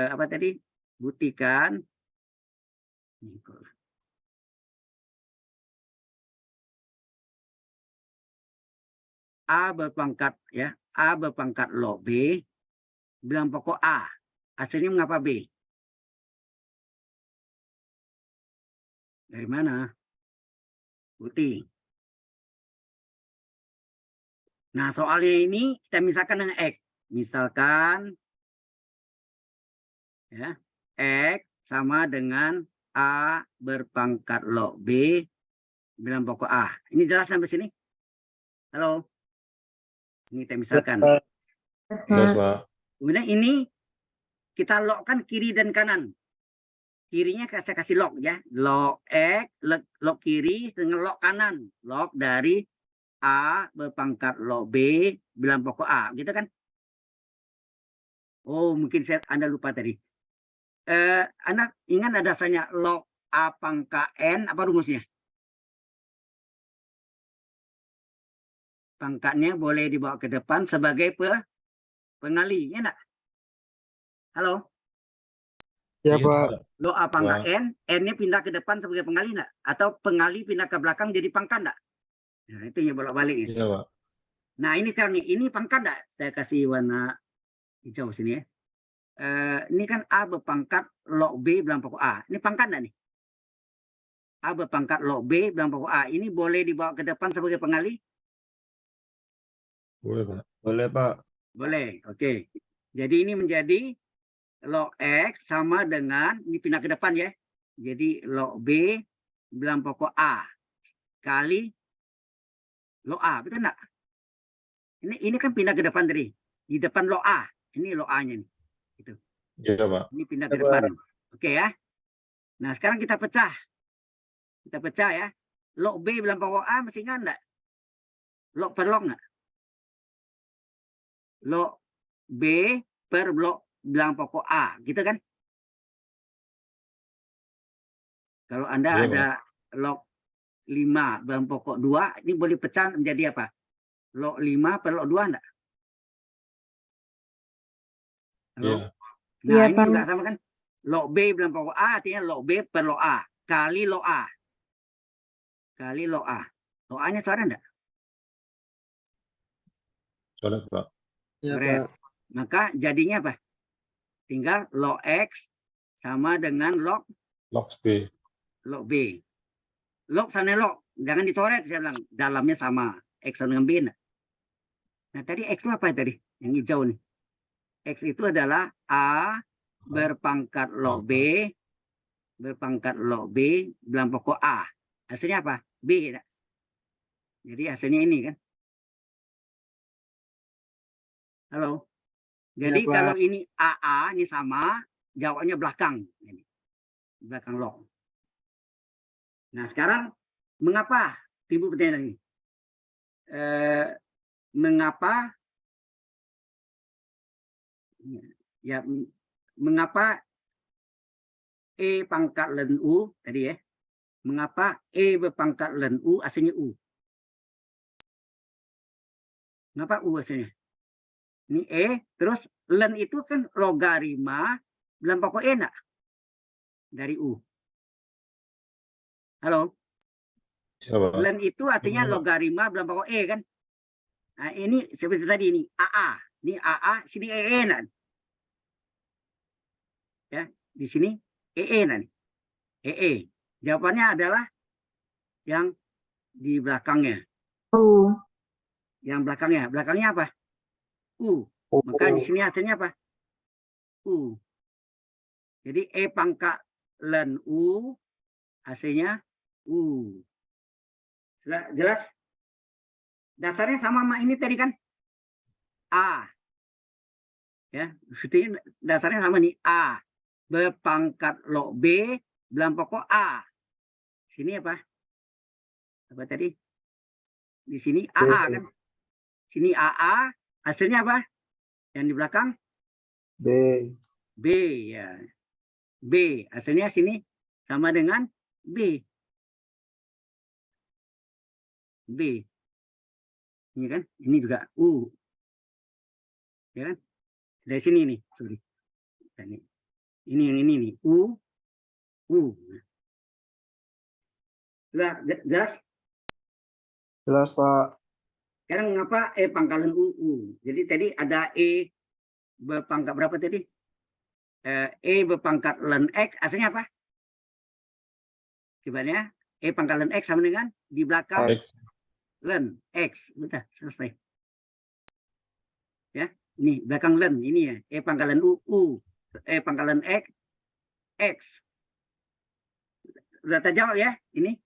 apa tadi? Buktikan. A berpangkat ya, A berpangkat log B bilang pokok A. Hasilnya mengapa B? Dari mana? Bukti. Nah, soalnya ini kita misalkan dengan X. Misalkan ya, X sama dengan A berpangkat log B bilang pokok A. Ini jelas sampai sini? Halo? Ini kita misalkan. Jelas, Pak. Kemudian ini kita logkan kiri dan kanan. Kirinya saya kasih log ya. Log X, log kiri dengan log kanan. Log dari A berpangkat log B bilang pokok A. Gitu kan? Oh, mungkin Anda lupa tadi. Anda ingat ada dasarnya log A pangkat N, apa rumusnya? Pangkatnya boleh dibawa ke depan sebagai pengali, ya enggak? Halo? Ya, Iya, Pak. Log A pangkat Pak. N, N-nya pindah ke depan sebagai pengali enggak? Atau pengali pindah ke belakang jadi pangkat enggak? Nah, itu yang bolak-balik. Iya, Pak. Nah, ini sekarang nih, ini pangkat enggak? Saya kasih warna hijau sini ya. Ini kan A berpangkat log B bilang pokok A. Ini pangkat enggak nih? A berpangkat log B bilang pokok A. Ini boleh dibawa ke depan sebagai pengali? Boleh, Pak. Boleh, Pak. Boleh. Oke. Jadi ini menjadi log X sama dengan, ini pindah ke depan ya. Jadi log B bilang pokok A kali log A, betul enggak? Ini kan pindah ke depan tadi. Di depan log A. Ini log A-nya nih. Gitu. Iya, Pak. Ini pindah ke depan. Oke ya. Nah, sekarang kita pecah. Kita pecah ya. Log B bilang pokok A masih ingat enggak? Log per log enggak? Log B per log bilang pokok A, gitu kan? Kalau Anda Iya, ada log 5 bilang pokok 2, ini boleh pecah menjadi apa? Log 5 per log 2 enggak? Halo? Iya. Nah, Iya, ini Pak. juga sama kan? Log B bilang pokok A artinya log B per log A kali log A. Kali log A. Log A-nya suara enggak? Soalnya, Pak. Ya, Correct. Pak. Maka jadinya apa? Tinggal log X sama dengan log Log B. B. Log sana log. Jangan dicoret, saya bilang. Dalamnya sama. X sama dengan B. Nah, tadi X itu apa tadi? Yang hijau nih. X itu adalah A berpangkat log B. Berpangkat log B. Bilang pokok A. Hasilnya apa? B. Jadi hasilnya ini kan. Halo? Jadi Ya, Pak. kalau ini AA, ini sama. Jawabnya belakang. Ini. Belakang log. Nah, sekarang mengapa timbul pertanyaan ini? Mengapa ya mengapa E pangkat len U tadi ya? Mengapa E berpangkat len U aslinya U? Kenapa U aslinya? Ini E, terus len itu kan logarima dalam pokok E enggak? Dari U. Halo? Iya, Pak. Len itu artinya Iya, Pak. logarima dalam pokok E kan? Nah, ini seperti tadi ini AA. Ini AA, sini EE enggak? Ya, di sini EE nanti. EE. Jawabannya adalah yang di belakangnya. U. Yang belakangnya. Belakangnya apa? U. Maka di sini hasilnya apa? U. Jadi E pangkat len U hasilnya U. Jelas? Dasarnya sama sama ini tadi kan? A. Ya, maksudnya dasarnya sama nih A. Berpangkat log B dalam pokok A. Sini apa? Apa tadi? Di sini AA kan? Sini AA, hasilnya apa? Yang di belakang? B. B ya. B, hasilnya sini sama dengan B. B. Ini kan? Ini juga U. Ya kan? Dari sini nih, sorry. Ini yang ini nih, U. Sudah jelas? Jelas, Pak. Sekarang mengapa E pangkalan U? Jadi tadi ada E berpangkat berapa tadi? E berpangkat len X, hasilnya apa? Gimana? E pangkalan X sama dengan di belakang X. len X. Udah, selesai. Ya, ini belakang len, ini ya. E pangkalan U. E pangkalan X. Sudah terjawab ya, ini?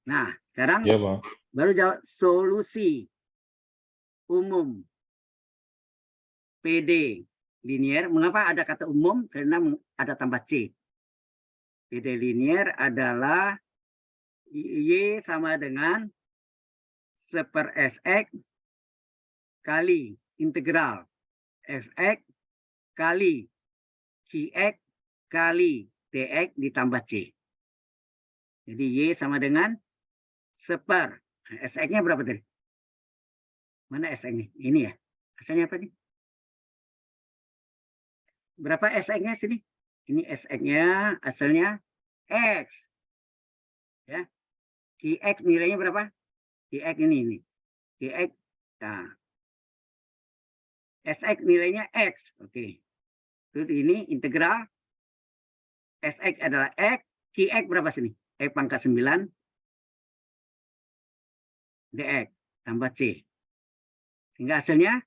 Nah, sekarang Iya, Pak. baru jawab solusi umum PD linear. Mengapa ada kata umum? Karena ada tambah C. PD linear adalah Y sama dengan 1/Sx kali integral Fx kali Qx kali Dx ditambah C. Jadi Y sama dengan 1/. Sx-nya berapa tadi? Mana Sx-nya? Ini ya. Hasilnya apa nih? Berapa Sx-nya sini? Ini SX-nya hasilnya X. Ya. QX nilainya berapa? QX ini. QX. Nah. SX nilainya X. Oke. Terus ini integral. SX adalah X. QX berapa sini? X pangkat 9. DX tambah C. Sehingga hasilnya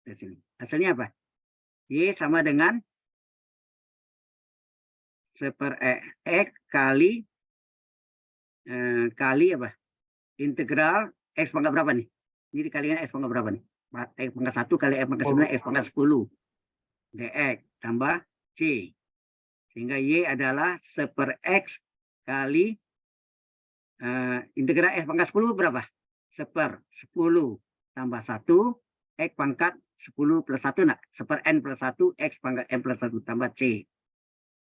dari sini. Hasilnya apa? Y sama dengan 1/X kali apa? Integral X pangkat berapa nih? Ini dikalikan X pangkat berapa nih? X pangkat 1 kali X pangkat 9, X pangkat 10. DX tambah C. Sehingga Y adalah 1/X kali integral X pangkat 10 berapa? 1/10 tambah 1 X pangkat 10 plus 1 nak 1/n plus 1 X pangkat n plus 1 tambah C.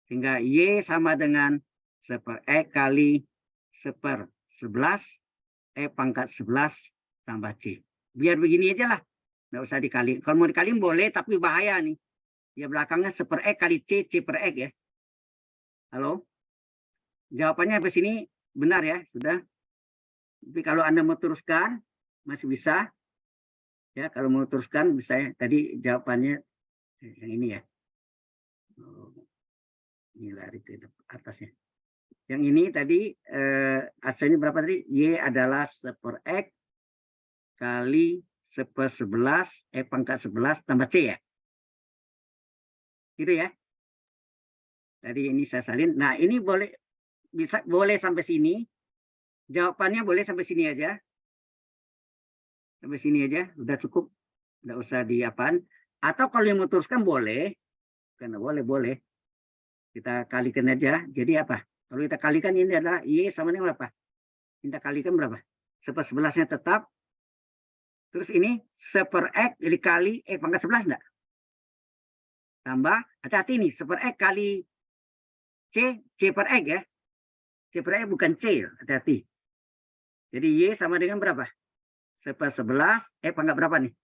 Sehingga Y sama dengan 1/X kali 1/11 X pangkat 11 tambah C. Biar begini aja lah. Nggak usah dikali. Kalau mau dikali boleh, tapi bahaya nih. Ya belakangnya 1/X kali C, C/X ya. Halo? Jawabannya sampai sini benar ya, sudah. Tapi kalau Anda mau teruskan, masih bisa. Ya, kalau mau teruskan bisa ya. Tadi jawabannya yang ini ya. Ini lari ke atasnya. Yang ini tadi hasilnya berapa tadi? Y adalah 1/X kali 1/11 X pangkat 11 tambah C ya. Gitu ya. Tadi ini saya salin. Nah, ini boleh sampai sini. Jawabannya boleh sampai sini aja. Sampai sini aja, udah cukup. Nggak usah diapaan. Atau kalau yang mau teruskan boleh. Karena boleh. Kita kalikan aja. Jadi apa? Kalau kita kalikan ini adalah Y sama dengan berapa? Kita kalikan berapa? 1/11-nya tetap. Terus ini 1/X dikali X pangkat 11 enggak? Tambah, hati-hati nih, 1/X kali C, C/X ya. C/X bukan C, hati-hati. Jadi Y sama dengan berapa? 1/11, X pangkat berapa nih?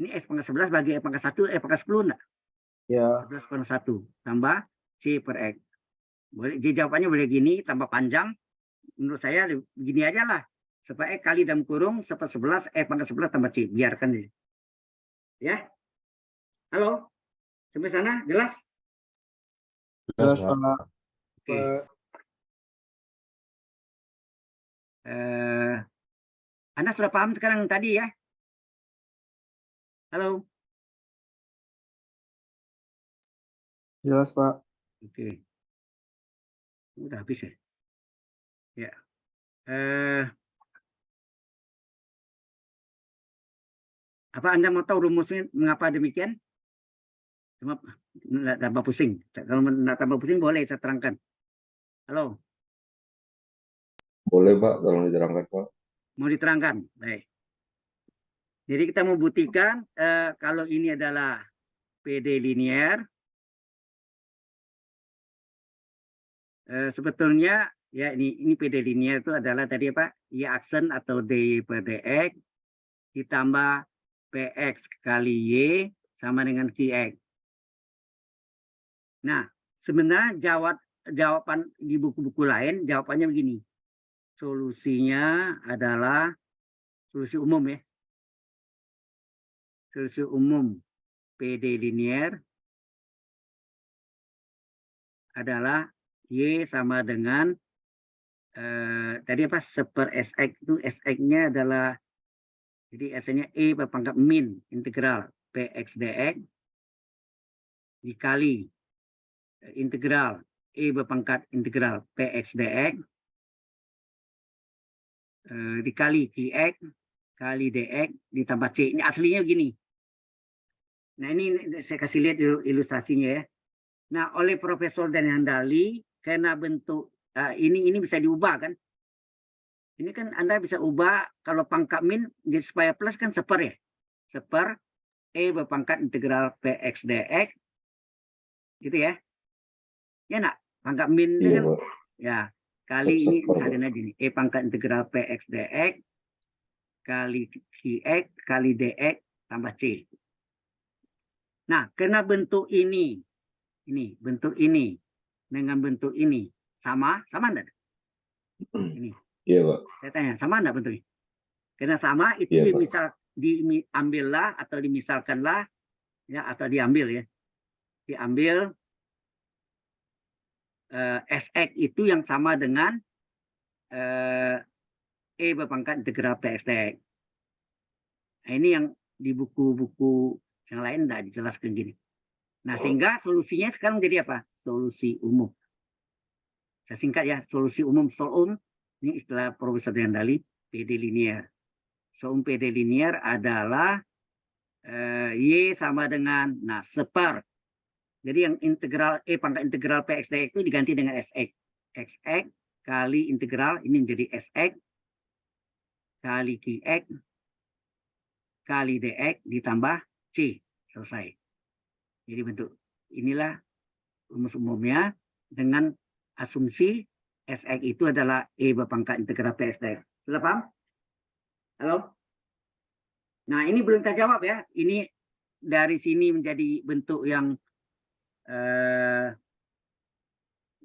Ini X pangkat 11 bagi X pangkat 1, X pangkat 10 enggak? Ya. 11/1 tambah C/X. Boleh, jawabannya boleh gini, tambah panjang. Menurut saya begini aja lah. 1/X kali dalam kurung 1/11, X pangkat 11 tambah C. Biarkan ini. Ya. Halo? Sampai sana jelas? Jelas, Pak. Oke. Anda sudah paham sekarang tadi ya? Halo? Jelas, Pak. Oke. Udah habis ya? Ya. Apa Anda mau tahu rumusnya mengapa demikian? Cuma nggak tambah pusing. Kalau nggak tambah pusing boleh saya terangkan. Halo? Boleh, Pak, tolong diterangkan, Pak. Mau diterangkan? Baik. Jadi kita mau buktikan kalau ini adalah PD linier. Sebetulnya ya ini PD linier itu adalah tadi apa? Y aksen atau D per DX ditambah PX kali Y sama dengan QX. Nah, sebenarnya jawaban di buku-buku lain jawabannya begini. Solusinya adalah solusi umum ya. Solusi umum PD linier adalah Y sama dengan tadi apa? 1/SX itu SX-nya adalah jadi S-nya E berpangkat min integral PX dx dikali integral E berpangkat integral PX dx dikali QX kali DX ditambah C. Ini aslinya begini. Nah ini saya kasih lihat ilustrasinya ya. Nah oleh Profesor Danihandali karena bentuk ini bisa diubah kan. Ini kan Anda bisa ubah kalau pangkat min jadi supaya plus kan 1/, ya. 1/, E berpangkat integral PX dx. Gitu ya. Ya nak, pangkat min Iya, kan Pak. ya kali ini salin aja nih. E pangkat integral PX dx kali QX kali DX tambah C. Nah, karena bentuk ini Ini bentuk ini dengan bentuk ini sama enggak? Ini Iya, Pak. saya tanya, sama enggak bentuknya? Karena sama itu Iya, Pak. misal diambillah atau dimisalkanlah ya, atau diambil ya. Diambil Sx itu yang sama dengan E berpangkat integral Px. Nah, ini yang di buku-buku yang lain tidak dijelaskan gini. Nah, sehingga solusinya sekarang jadi apa? Solusi umum. Saya singkat ya, solusi umum SOUM, ini istilah Profesor Yandali, PD linear. SOUM PD linear adalah Y sama dengan, nah, seper. Jadi yang integral E pangkat integral Px dx itu diganti dengan Sx. Xx kali integral, ini menjadi Sx, kali Qx, kali dx ditambah C. Selesai. Jadi bentuk inilah rumus-umumnya dengan asumsi Sx itu adalah E berpangkat integral Px dx. Sudah paham? Halo? Nah, ini belum kita jawab ya. Ini dari sini menjadi bentuk yang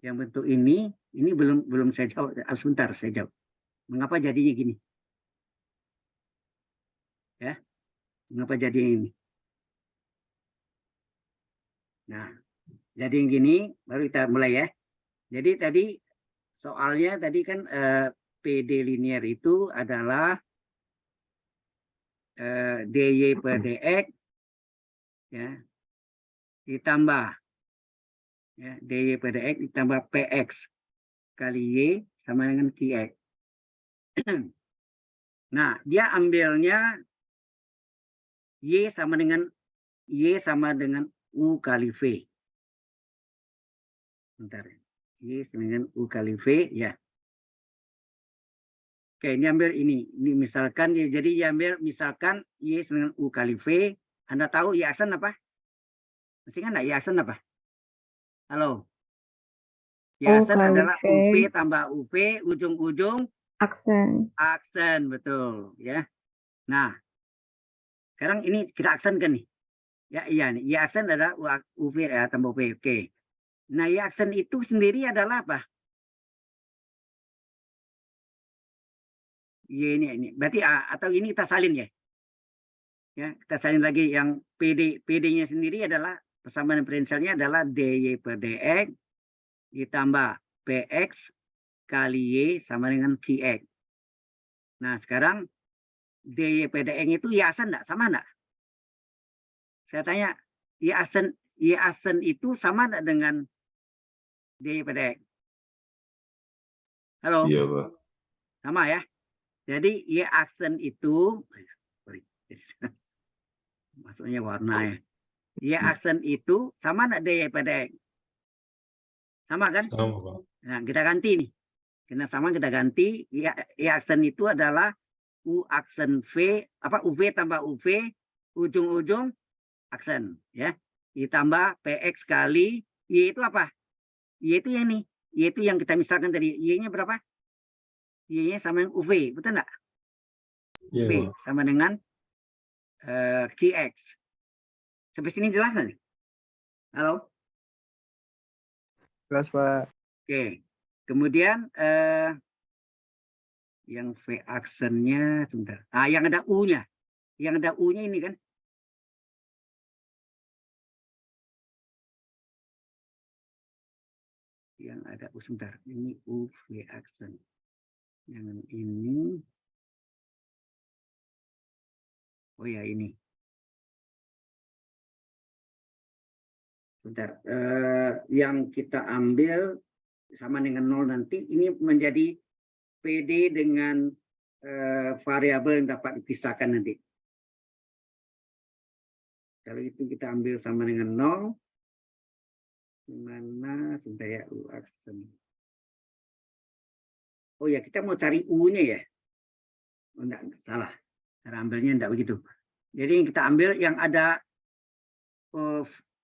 bentuk ini belum saya jawab. Sebentar saya jawab. Mengapa jadinya gini? Ya, mengapa jadinya ini? Nah, jadi yang gini baru kita mulai ya. Jadi tadi soalnya tadi kan PD linear itu adalah dy per dx ya ditambah ya, dy per dx ditambah px kali y sama dengan qx. Nah, dia ambilnya y sama dengan u kali v. Bentar. Y sama dengan u kali v ya. Oke, ini ambil ini misalkan ya, jadi dia ambil misalkan y sama dengan u kali v. Anda tahu y aksen apa? Masih kan enggak y aksen apa? Halo. Y aksen adalah uv tambah uv ujung-ujung aksen, betul ya. Nah, sekarang ini kita aksenkan nih. Ya iya nih, y aksen adalah uv ya tambah uv. Oke. Nah, y aksen itu sendiri adalah apa? Y ini berarti atau ini kita salin ya. Ya, kita salin lagi yang PD-nya sendiri adalah persamaan diferensialnya adalah dy per dx ditambah px kali y sama dengan qx. Nah, sekarang dy per dx itu y aksen enggak? Sama enggak? Saya tanya, y aksen itu sama enggak dengan dy per dx? Halo? Iya, Pak. Sama ya. Jadi y aksen itu maksudnya warna ya. Y aksen itu sama enggak dy per dx? Sama kan? Sama, Pak. Nah, kita ganti nih. Karena sama kita ganti, y aksen itu adalah u aksen v apa uv tambah uv ujung-ujung aksen ya. Ditambah px kali y itu apa? Y itu yang ini. Y itu yang kita misalkan tadi. Y-nya berapa? Y-nya sama dengan uv, betul enggak? Iya, V Pak. sama dengan qx. Sampai sini jelas nggak? Halo? Jelas, Pak. Oke. Kemudian yang V aksennya sebentar. Ah, yang ada U-nya. Yang ada U-nya ini kan. Yang ada U sebentar. Ini U V aksen. Yang ini. Oh ya, ini. Sebentar. Yang kita ambil sama dengan 0 nanti ini menjadi PD dengan variabel yang dapat dipisahkan nanti. Kalau itu kita ambil sama dengan 0, mana sebentar ya U aksen. Oh ya, kita mau cari U-nya ya. Oh, enggak, salah. Cara ambilnya enggak begitu. Jadi yang kita ambil yang ada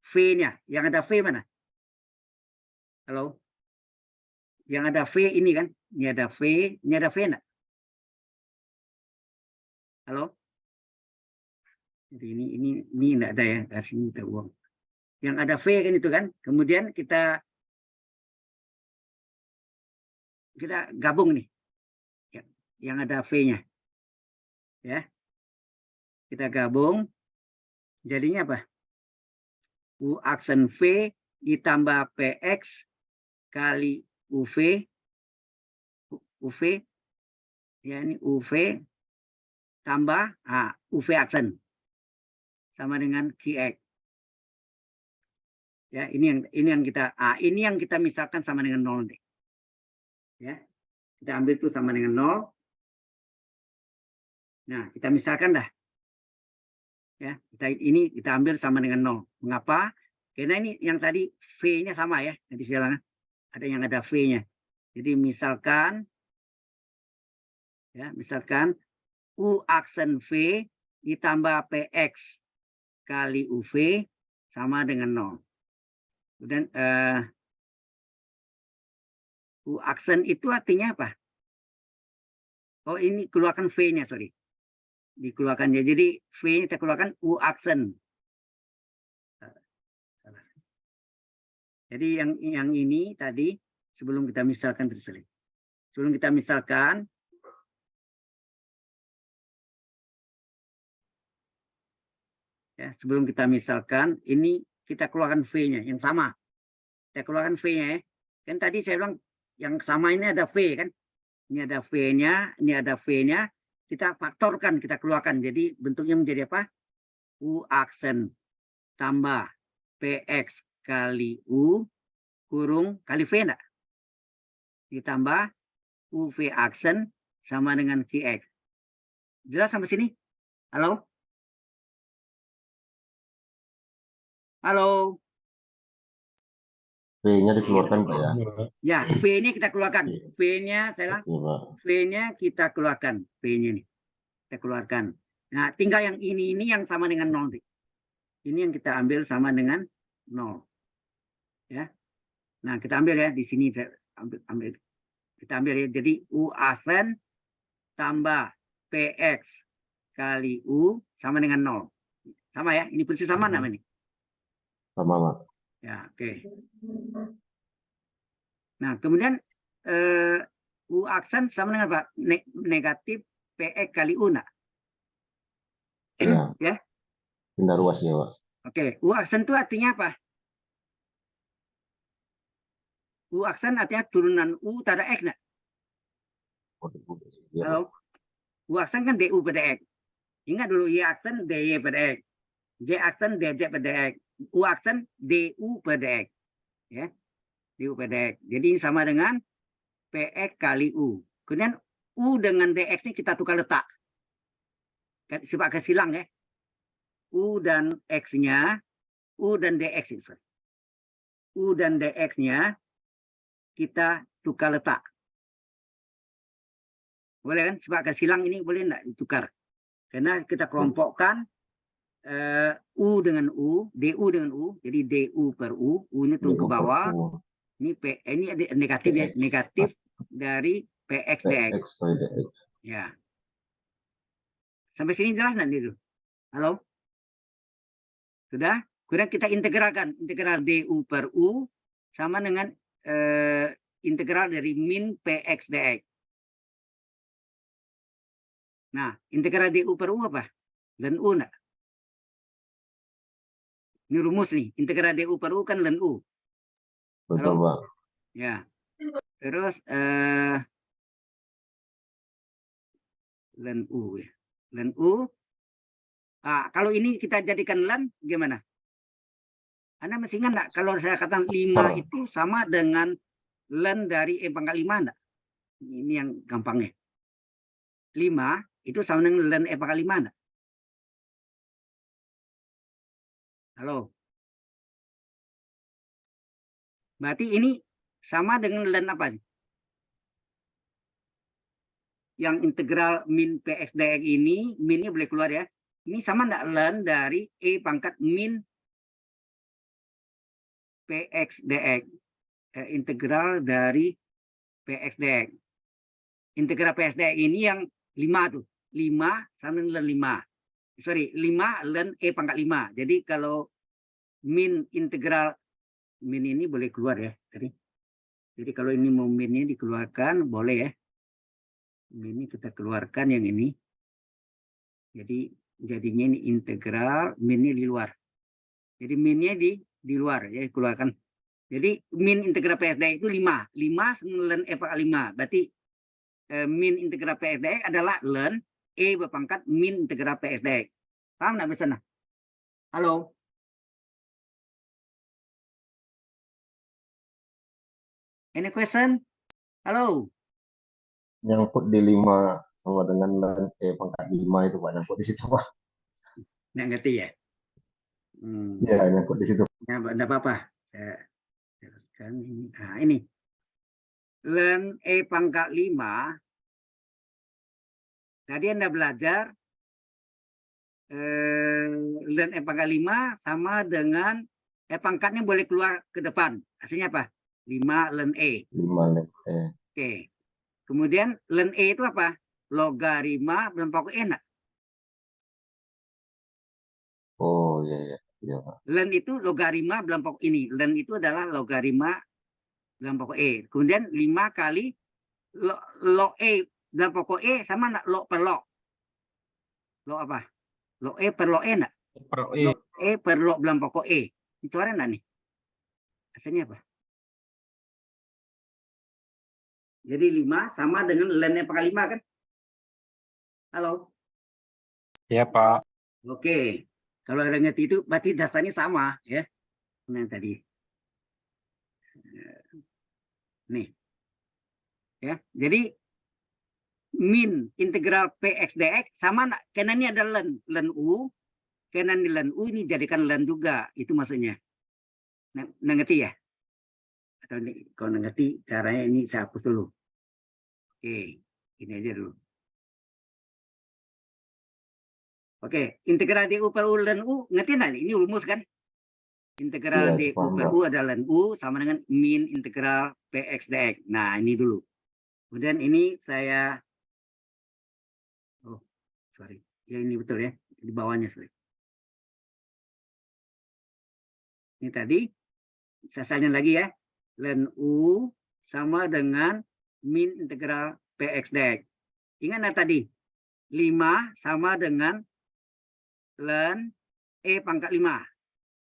V-nya. Yang ada V mana? Halo? Yang ada V ini kan? Ini ada V. Ini ada V enggak? Halo? Jadi ini enggak ada ya. Dari sini kita buang. Yang ada V kan itu kan. Kemudian kita gabung nih. Ya, yang ada V-nya. Ya. Kita gabung. Jadinya apa? U aksen V ditambah PX kali UV. UV. Ya, ini UV tambah UV aksen. Sama dengan QX. Ya, ini yang kita misalkan sama dengan 0 nih. Ya. Kita ambil itu sama dengan 0. Nah, kita misalkan dah. Ya, kita ambil sama dengan 0. Mengapa? Karena ini yang tadi V-nya sama ya. Nanti silakan. Ada yang ada V-nya. Jadi misalkan U aksen V ditambah PX kali UV sama dengan 0. Kemudian U aksen itu artinya apa? Oh, ini keluarkan V-nya, sorry. Dikeluarkan ya. Jadi V-nya kita keluarkan U aksen. Jadi yang ini tadi sebelum kita misalkan terselip. Sebelum kita misalkan ya, sebelum kita misalkan ini kita keluarkan V-nya yang sama. Kita keluarkan V-nya ya. Kan tadi saya bilang yang sama ini ada V kan. Ini ada V-nya, ini ada V-nya. Kita faktorkan, kita keluarkan. Jadi bentuknya menjadi apa? U aksen tambah PX kali U kurung kali V enggak? Ditambah UV aksen sama dengan QX. Jelas sampai sini? Halo? Halo? V-nya dikeluarkan Pak ya. Ya, V-nya kita keluarkan. V-nya saya Iya Pak. V-nya kita keluarkan. V-nya nih. Kita keluarkan. Nah, tinggal yang ini yang sama dengan 0. Ini yang kita ambil sama dengan 0. Ya. Nah, kita ambil ya di sini saya ambil. Kita ambil ya. Jadi U aksen tambah PX kali U sama dengan 0. Sama ya? Ini persis sama namanya. Sama Pak. Ya, oke. Nah, kemudian U aksen sama dengan apa? Negatif PX kali U. Nah. Ya. Ya. Pindah ruasnya Pak. Oke, U aksen itu artinya apa? U aksen artinya turunan U pada X. Nah. Ya, Halo? U aksen kan DU pada X. Ingat dulu Y aksen DY pada X. J aksen DJ pada X. U aksen DU pada X. Ya. DU pada X. Jadi sama dengan PX kali U. Kemudian U dengan DX ini kita tukar letak. Sebagai silang ya. U dan X-nya, U dan DX ini. U dan DX-nya kita tukar letak. Boleh kan? Sebagai silang ini boleh enggak ditukar? Karena kita kelompokkan U dengan U, DU dengan U, jadi DU per U, U-nya turun ke bawah. Ini ada negatif ya, negatif dari PX DX. Ya. Sampai sini jelas nanti itu. Halo? Sudah? Kemudian kita integralkan, integral DU per U sama dengan integral dari min PX DX. Nah, integral DU per U apa? Ln U enggak? Ini rumus nih, integral DU per U kan ln U. Betul Pak. Ya. Terus ln U ya. Ln U. Kalau ini kita jadikan ln gimana? Anda masih ingat enggak kalau saya katakan 5 itu sama dengan ln dari E pangkat 5 enggak? Ini yang gampangnya. 5 itu sama dengan ln E pangkat 5 enggak? Halo. Berarti ini sama dengan ln apa sih? Yang integral min PX DX ini, minnya boleh keluar ya. Ini sama enggak ln dari E pangkat min PX DX. Integral dari PX DX. Integral PX DX ini yang 5 tuh. 5 sama dengan ln 5. Sorry, 5 ln E pangkat 5. Jadi kalau min integral, min ini boleh keluar ya tadi. Jadi kalau ini mau minnya dikeluarkan boleh ya. Min ini kita keluarkan yang ini. Jadi jadinya ini integral, minnya di luar. Jadi minnya di luar ya keluarkan. Jadi min integral PSDX itu 5. 5 ln E pangkat 5. Berarti min integral PSDX adalah ln E berpangkat min integral PSDX. Paham nggak bisa? Halo? Any question? Halo? Nyangkut di 5 sama dengan ln E pangkat 5 itu Pak, nyangkut di situ Pak. Nggak ngerti ya? Ya, nyangkut di situ. Ya, enggak apa-apa. Saya jelaskan ini. Nah, ini. Ln E pangkat 5. Tadi Anda belajar ln E pangkat 5 sama dengan E pangkatnya boleh keluar ke depan. Hasilnya apa? 5 ln E. 5 ln E. Oke. Kemudian ln E itu apa? Logarima belum pokok E enggak? Oh iya iya. Iya Pak. Ln itu logarima dalam pokok ini. Ln itu adalah logarima dalam pokok E. Kemudian 5 kali log E dalam pokok E sama enggak log per log? Log apa? Log E per log E enggak? Per E. Log E per log dalam pokok E. Itu ada enggak nih? Hasilnya apa? Jadi 5 sama dengan ln E pangkat 5 kan? Halo? Ya, Pak. Oke. Kalau ada ngerti itu berarti dasarnya sama ya. Yang tadi. Nih. Ya, jadi min integral Px dx sama enggak? Karena ini ada ln U. Karena ini ln U ini jadikan ln juga. Itu maksudnya. Ngerti ya? Atau ini, kalau ngerti caranya ini saya hapus dulu. Oke, ini aja dulu. Oke, integral du per u ln U, ngerti nggak? Ini rumus kan? Integral Iya, du per u adalah ln U sama dengan min integral Px dx. Nah, ini dulu. Kemudian ini saya, oh, sorry. Ya ini betul ya, di bawahnya, sorry. Ini tadi, saya salin lagi ya. Ln U sama dengan min integral Px dx. Ingat nggak tadi? 5 sama dengan ln E pangkat 5.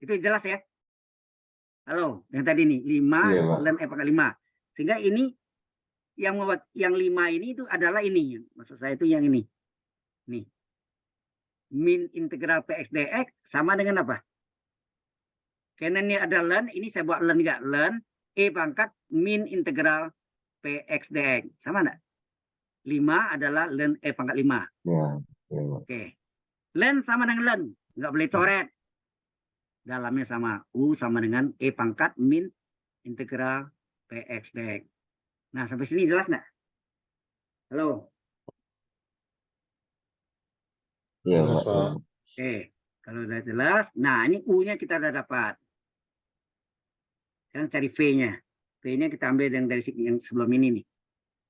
Itu jelas ya? Halo, yang tadi nih 5 Iya, Pak. ln E pangkat 5. Sehingga ini yang 5 ini itu adalah ini. Maksud saya itu yang ini. Nih. Min integral Px dx sama dengan apa? Karena ini ada ln, ini saya buat ln juga. Ln E pangkat min integral Px dx. Sama enggak? 5 adalah ln E pangkat 5. Ya, iya, Pak. Oke. Ln sama dengan ln. Nggak boleh coret. Dalamnya sama. U sama dengan E pangkat min integral Px dx. Nah, sampai sini jelas nggak? Halo? Iya, Jelas, Pak. Pak. Oke. Kalau udah jelas. Nah, ini U-nya kita udah dapat. Sekarang cari V-nya. V-nya kita ambil dari yang sebelum ini nih.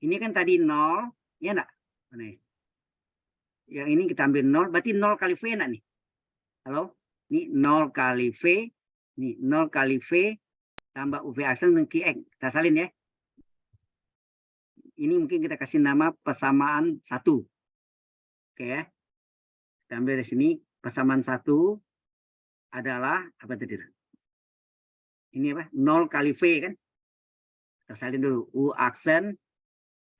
Ini kan tadi 0. Ya enggak? Yang ini kita ambil 0. Berarti 0 kali V enggak nih? Halo? Ini 0 kali V. Ini 0 kali V. Tambah UV aksen dan QX. Kita salin ya. Ini mungkin kita kasih nama persamaan 1. Oke ya. Kita ambil dari sini. Persamaan 1 adalah apa tadi? Ini apa? 0 kali V kan? Kita salin dulu. U aksen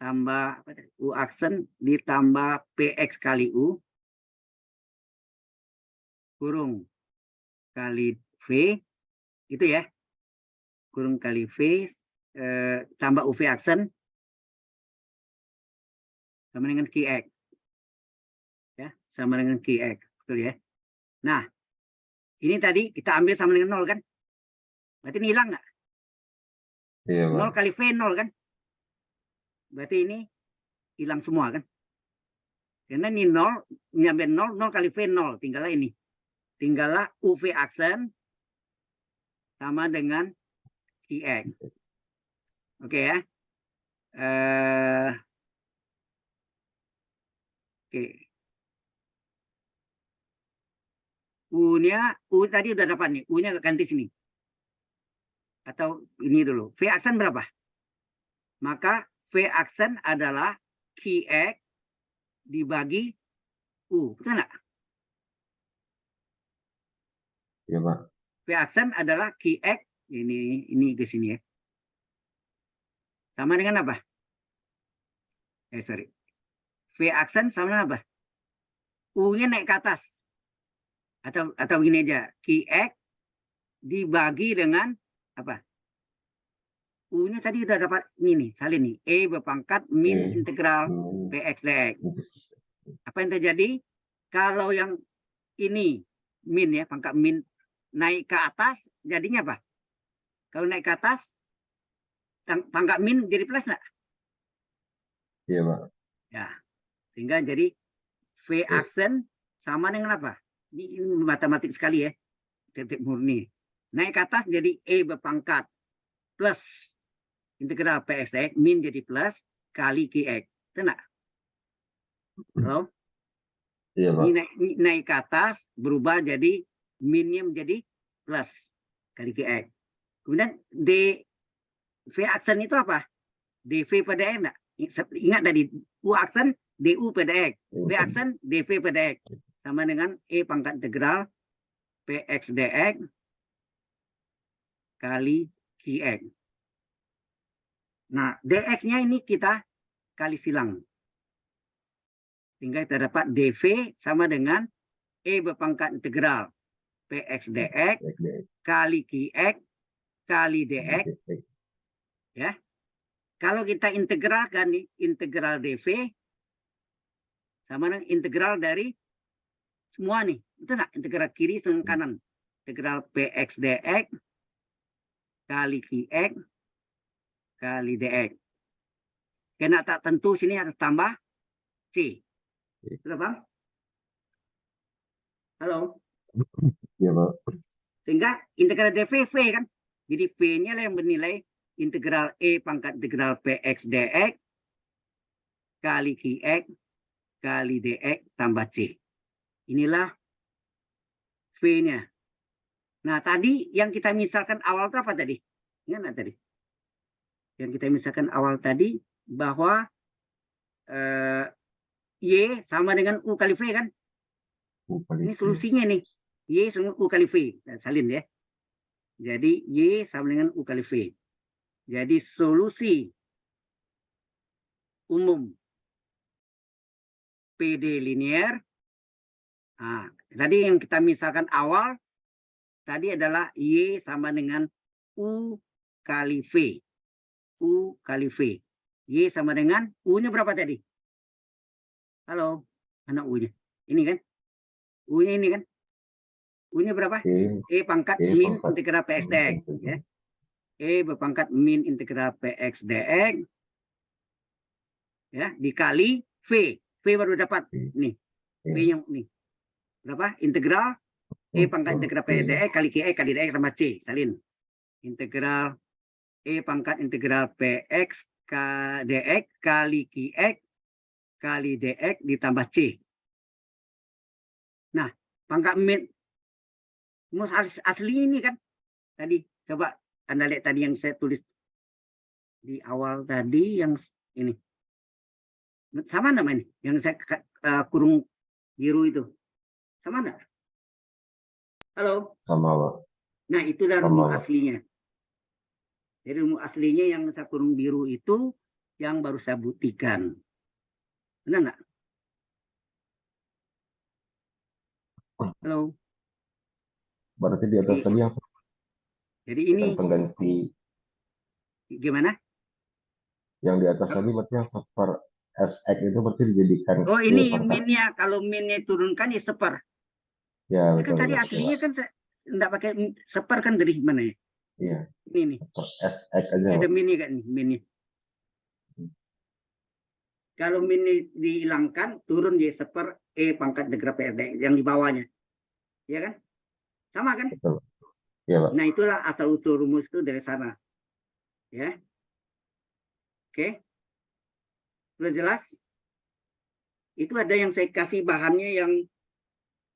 tambah apa tadi? U aksen ditambah PX kali U kurung kali V itu ya. Kurung kali V tambah UV aksen sama dengan QX. Ya, sama dengan QX. Betul ya. Nah, ini tadi kita ambil sama dengan 0 kan? Berarti ini hilang nggak? Iya, Pak. 0 kali V 0 kan? Berarti ini hilang semua kan? Karena ini 0, nyampe 0, 0 kali V 0. Tinggallah ini. Tinggallah UV aksen sama dengan QX. Oke ya. Oke. U tadi udah dapat nih. U-nya ganti sini. Atau ini dulu. V aksen berapa? Maka V aksen adalah QX dibagi U. Betul nggak? Iya, Pak. V aksen adalah QX. Ini ke sini ya. Sama dengan apa? Sorry. V aksen sama dengan apa? U-nya naik ke atas. Atau gini aja. QX dibagi dengan apa? U-nya tadi udah dapat ini nih, salin nih. E berpangkat min integral Px dx. Apa yang terjadi? Kalau yang ini min ya, pangkat min naik ke atas, jadinya apa? Kalau naik ke atas, pangkat min jadi plus nggak? Iya, Pak. Ya, sehingga jadi V aksen sama dengan apa? Ini matematik sekali ya, titik murni. Naik ke atas jadi E berpangkat plus integral Px dx, min jadi plus kali Qx. Itu enggak? Halo? Iya, Pak. Ini naik ke atas berubah jadi minnya menjadi plus kali Qx. Kemudian V aksen itu apa? dV pada x enggak? Ingat tadi U aksen du pada x. V aksen dV pada x. Sama dengan E pangkat integral Px dx kali Qx. Nah, dx-nya ini kita kali silang. Sehingga kita dapat dv sama dengan E berpangkat integral Px dx kali Qx kali dx. Ya. Kalau kita integralkan nih, integral dv sama dengan integral dari semua nih. Itu enggak? Integral kiri dengan kanan. Integral Px dx kali Qx kali dx. Karena tak tentu sini harus tambah C. Sudah paham? Halo? Iya, Pak. Sehingga integral dv V kan. Jadi V-nya lah yang bernilai integral E pangkat integral Px dx kali Qx kali dx tambah C. Inilah V-nya. Nah, tadi yang kita misalkan awal itu apa tadi? Ingat nggak tadi? Yang kita misalkan awal tadi bahwa Y sama dengan U kali V kan? Ini solusinya nih. Y sama U kali V. Nah, salin ya. Jadi Y sama dengan U kali V. Jadi solusi umum PD linear. Nah, tadi yang kita misalkan awal tadi adalah Y sama dengan U kali V. U kali V. Y sama dengan U-nya berapa tadi? Halo, anak U-nya. Ini kan? U-nya ini kan? U-nya berapa? E pangkat min integral Px dx. Ya. E berpangkat min integral Px dx. Ya, dikali V. V baru dapat. Nih. V-nya nih. Berapa? Integral E pangkat integral Px dx kali Qx kali dx tambah C. Salin. Integral E pangkat integral Px dx kali Qx kali dx ditambah C. Nah, pangkat min asli ini kan tadi, coba Anda lihat tadi yang saya tulis di awal tadi yang ini sama nama ini yang saya kurung biru itu sama enggak? Halo? Sama, Pak. Nah, itu adalah rumus aslinya. Jadi rumus aslinya yang saya kurung biru itu yang baru saya buktikan. Benar nggak? Halo? Berarti di atas tadi yang Jadi ini pengganti gimana? yang di atas tadi berarti yang seper SX itu berarti dijadikan Oh, ini minnya. Kalau minnya turunkan ya seper. Ya, Ini kan tadi aslinya kan enggak pakai seper kan dari mana ya? Iya. Ini nih. SX aja. Ada minnya kan nih, minnya. Kalau minnya dihilangkan, turun jadi seper E pangkat integral Px dx yang di bawahnya. Ya kan? Sama kan? Betul. Iya, Pak. Nah, itulah asal usul rumus itu dari sana. Ya. Oke. Sudah jelas? Itu ada yang saya kasih bahannya yang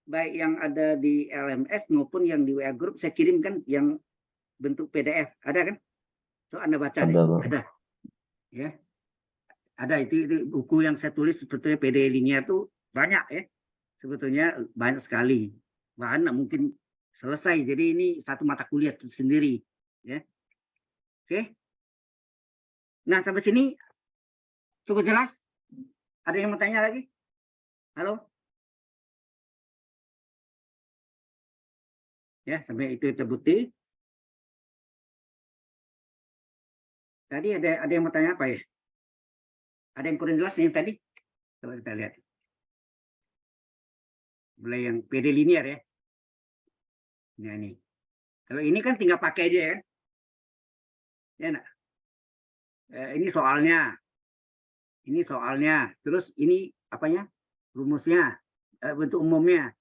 baik yang ada di LMS maupun yang di WA Group, saya kirimkan yang bentuk PDF. Ada kan? So Anda baca deh. Ada, Pak. Ada. Ya. Ada itu buku yang saya tulis sebetulnya PD linear itu banyak ya. Sebetulnya banyak sekali. Bahkan nggak mungkin selesai. Jadi ini satu mata kuliah sendiri, ya. Oke. Nah, sampai sini cukup jelas? Ada yang mau tanya lagi? Halo? Ya, sampai itu terbukti. Tadi ada yang mau tanya apa ya? Ada yang kurang jelas yang tadi? Coba kita lihat. Mulai yang PD linear ya. Nah, ini. Kalau ini kan tinggal pakai aja ya. Ya, nah. Ini soalnya. Ini soalnya. Terus ini apanya? Rumusnya. Bentuk umumnya.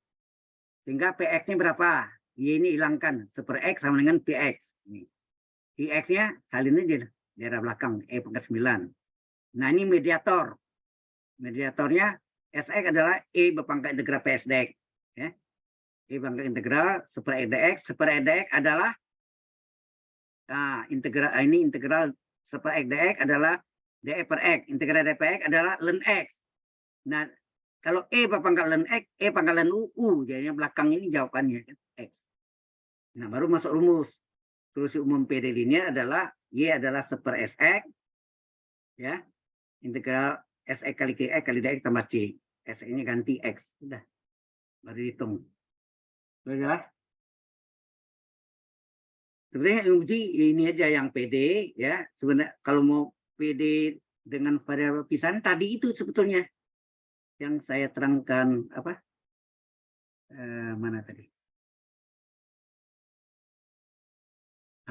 Sehingga PX-nya berapa? Y ini hilangkan. 1/X sama dengan PX. PX-nya salin aja. Daerah belakang. E pangkat 9. Nah, ini mediator. Mediatornya SX adalah E berpangkat integral PS dx. Ya. E berpangkat integral 1/dx. 1/dx adalah integral ini integral 1/dx adalah dx per x. Integral dx per x adalah ln x. Nah, kalau E berpangkat ln x, E pangkat ln u. Jadinya belakang ini jawabannya X. Nah, baru masuk rumus. Solusi umum PD linear adalah Y adalah 1/Sx. Ya. Integral Sx kali Kx kali dx tambah C. Sx-nya ganti X. Sudah. Baru dihitung. Sudah jelas? Sebenarnya uji ini aja yang PD. Ya. Sebenarnya kalau mau PD dengan variabel pisahan, tadi itu sebetulnya. Yang saya terangkan, apa? Mana tadi?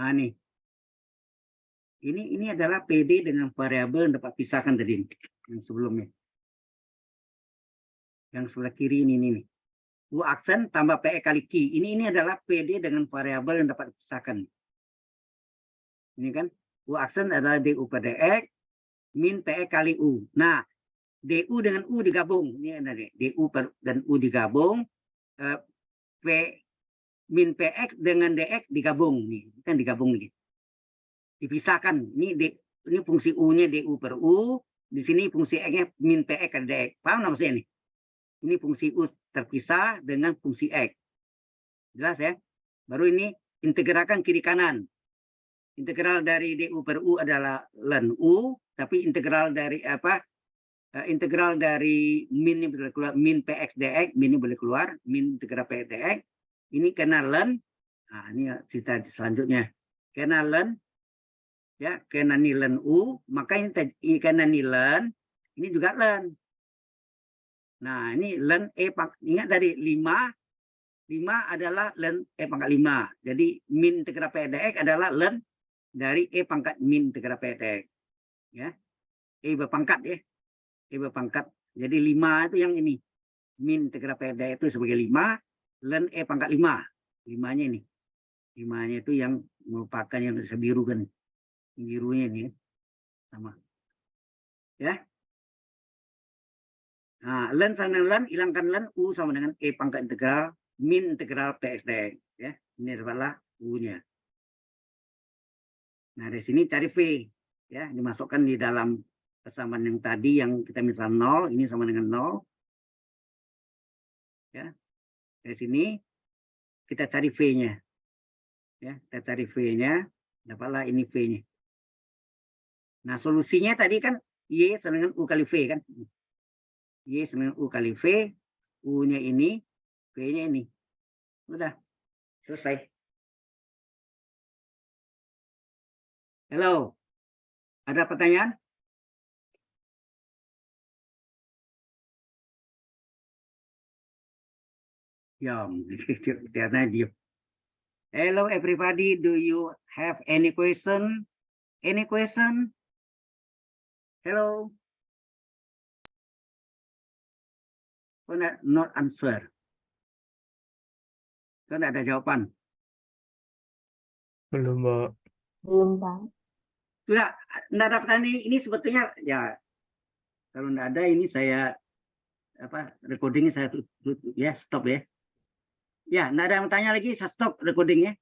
Nih. Ini adalah PD dengan variabel yang dapat pisahkan tadi yang sebelumnya. Yang sebelah kiri ini nih. U aksen tambah PE kali Q. Ini adalah PD dengan variabel yang dapat dipisahkan. Ini kan U aksen adalah DU per DX min PE kali U. Nah, DU dengan U digabung. Ini ada DU dan U digabung. P min PX dengan DX digabung. Nih, kan digabung nih. Dipisahkan. Ini fungsi U-nya DU per U. Di sini fungsi X-nya min PX kali DX. Paham nggak maksudnya ini? Ini fungsi U terpisah dengan fungsi X. Jelas ya? Baru ini integralkan kiri kanan. Integral dari DU per U adalah ln U. Tapi integral dari apa? Integral dari min ini boleh keluar. Min PX DX. Min ini boleh keluar. Min integral PX DX. Ini kena ln. Nah, ini cerita selanjutnya. Kena ln. Ya, karena ln U, maka ini karena ln, ini juga ln. Nah, ini ln E ingat dari 5 adalah ln E pangkat 5. Jadi min integral P dx adalah ln dari E pangkat min integral P dx. Ya. E berpangkat ya. E berpangkat. Jadi 5 itu yang ini. Min integral P dx itu sebagai 5, ln E pangkat 5. 5-nya ini. 5-nya itu yang merupakan yang saya birukan. Birunya ini sama ya. Nah, ln sama dengan ln, hilangkan ln, U sama dengan E pangkat integral min integral PX dx ya. Ini adalah U-nya. Nah, dari sini cari V ya, dimasukkan di dalam persamaan yang tadi yang kita misal 0, ini sama dengan 0 ya. Dari sini kita cari V-nya ya, kita cari V-nya, dapatlah ini V-nya. Nah, solusinya tadi kan Y sama dengan U kali V kan. Y sama dengan U kali V. U-nya ini. V-nya ini. Udah. Selesai. Halo. Ada pertanyaan? Diam. Dia. Hello everybody. Do you have any question? Any question? Hello. Not answer. Kan ada jawaban. Belum, Mbak. Belum, Pak. Sudah, enggak ada pertanyaan ini sebetulnya ya. Kalau enggak ada ini saya recordingnya saya tutup ya, stop ya. Ya, nggak ada yang tanya lagi, saya stop recordingnya.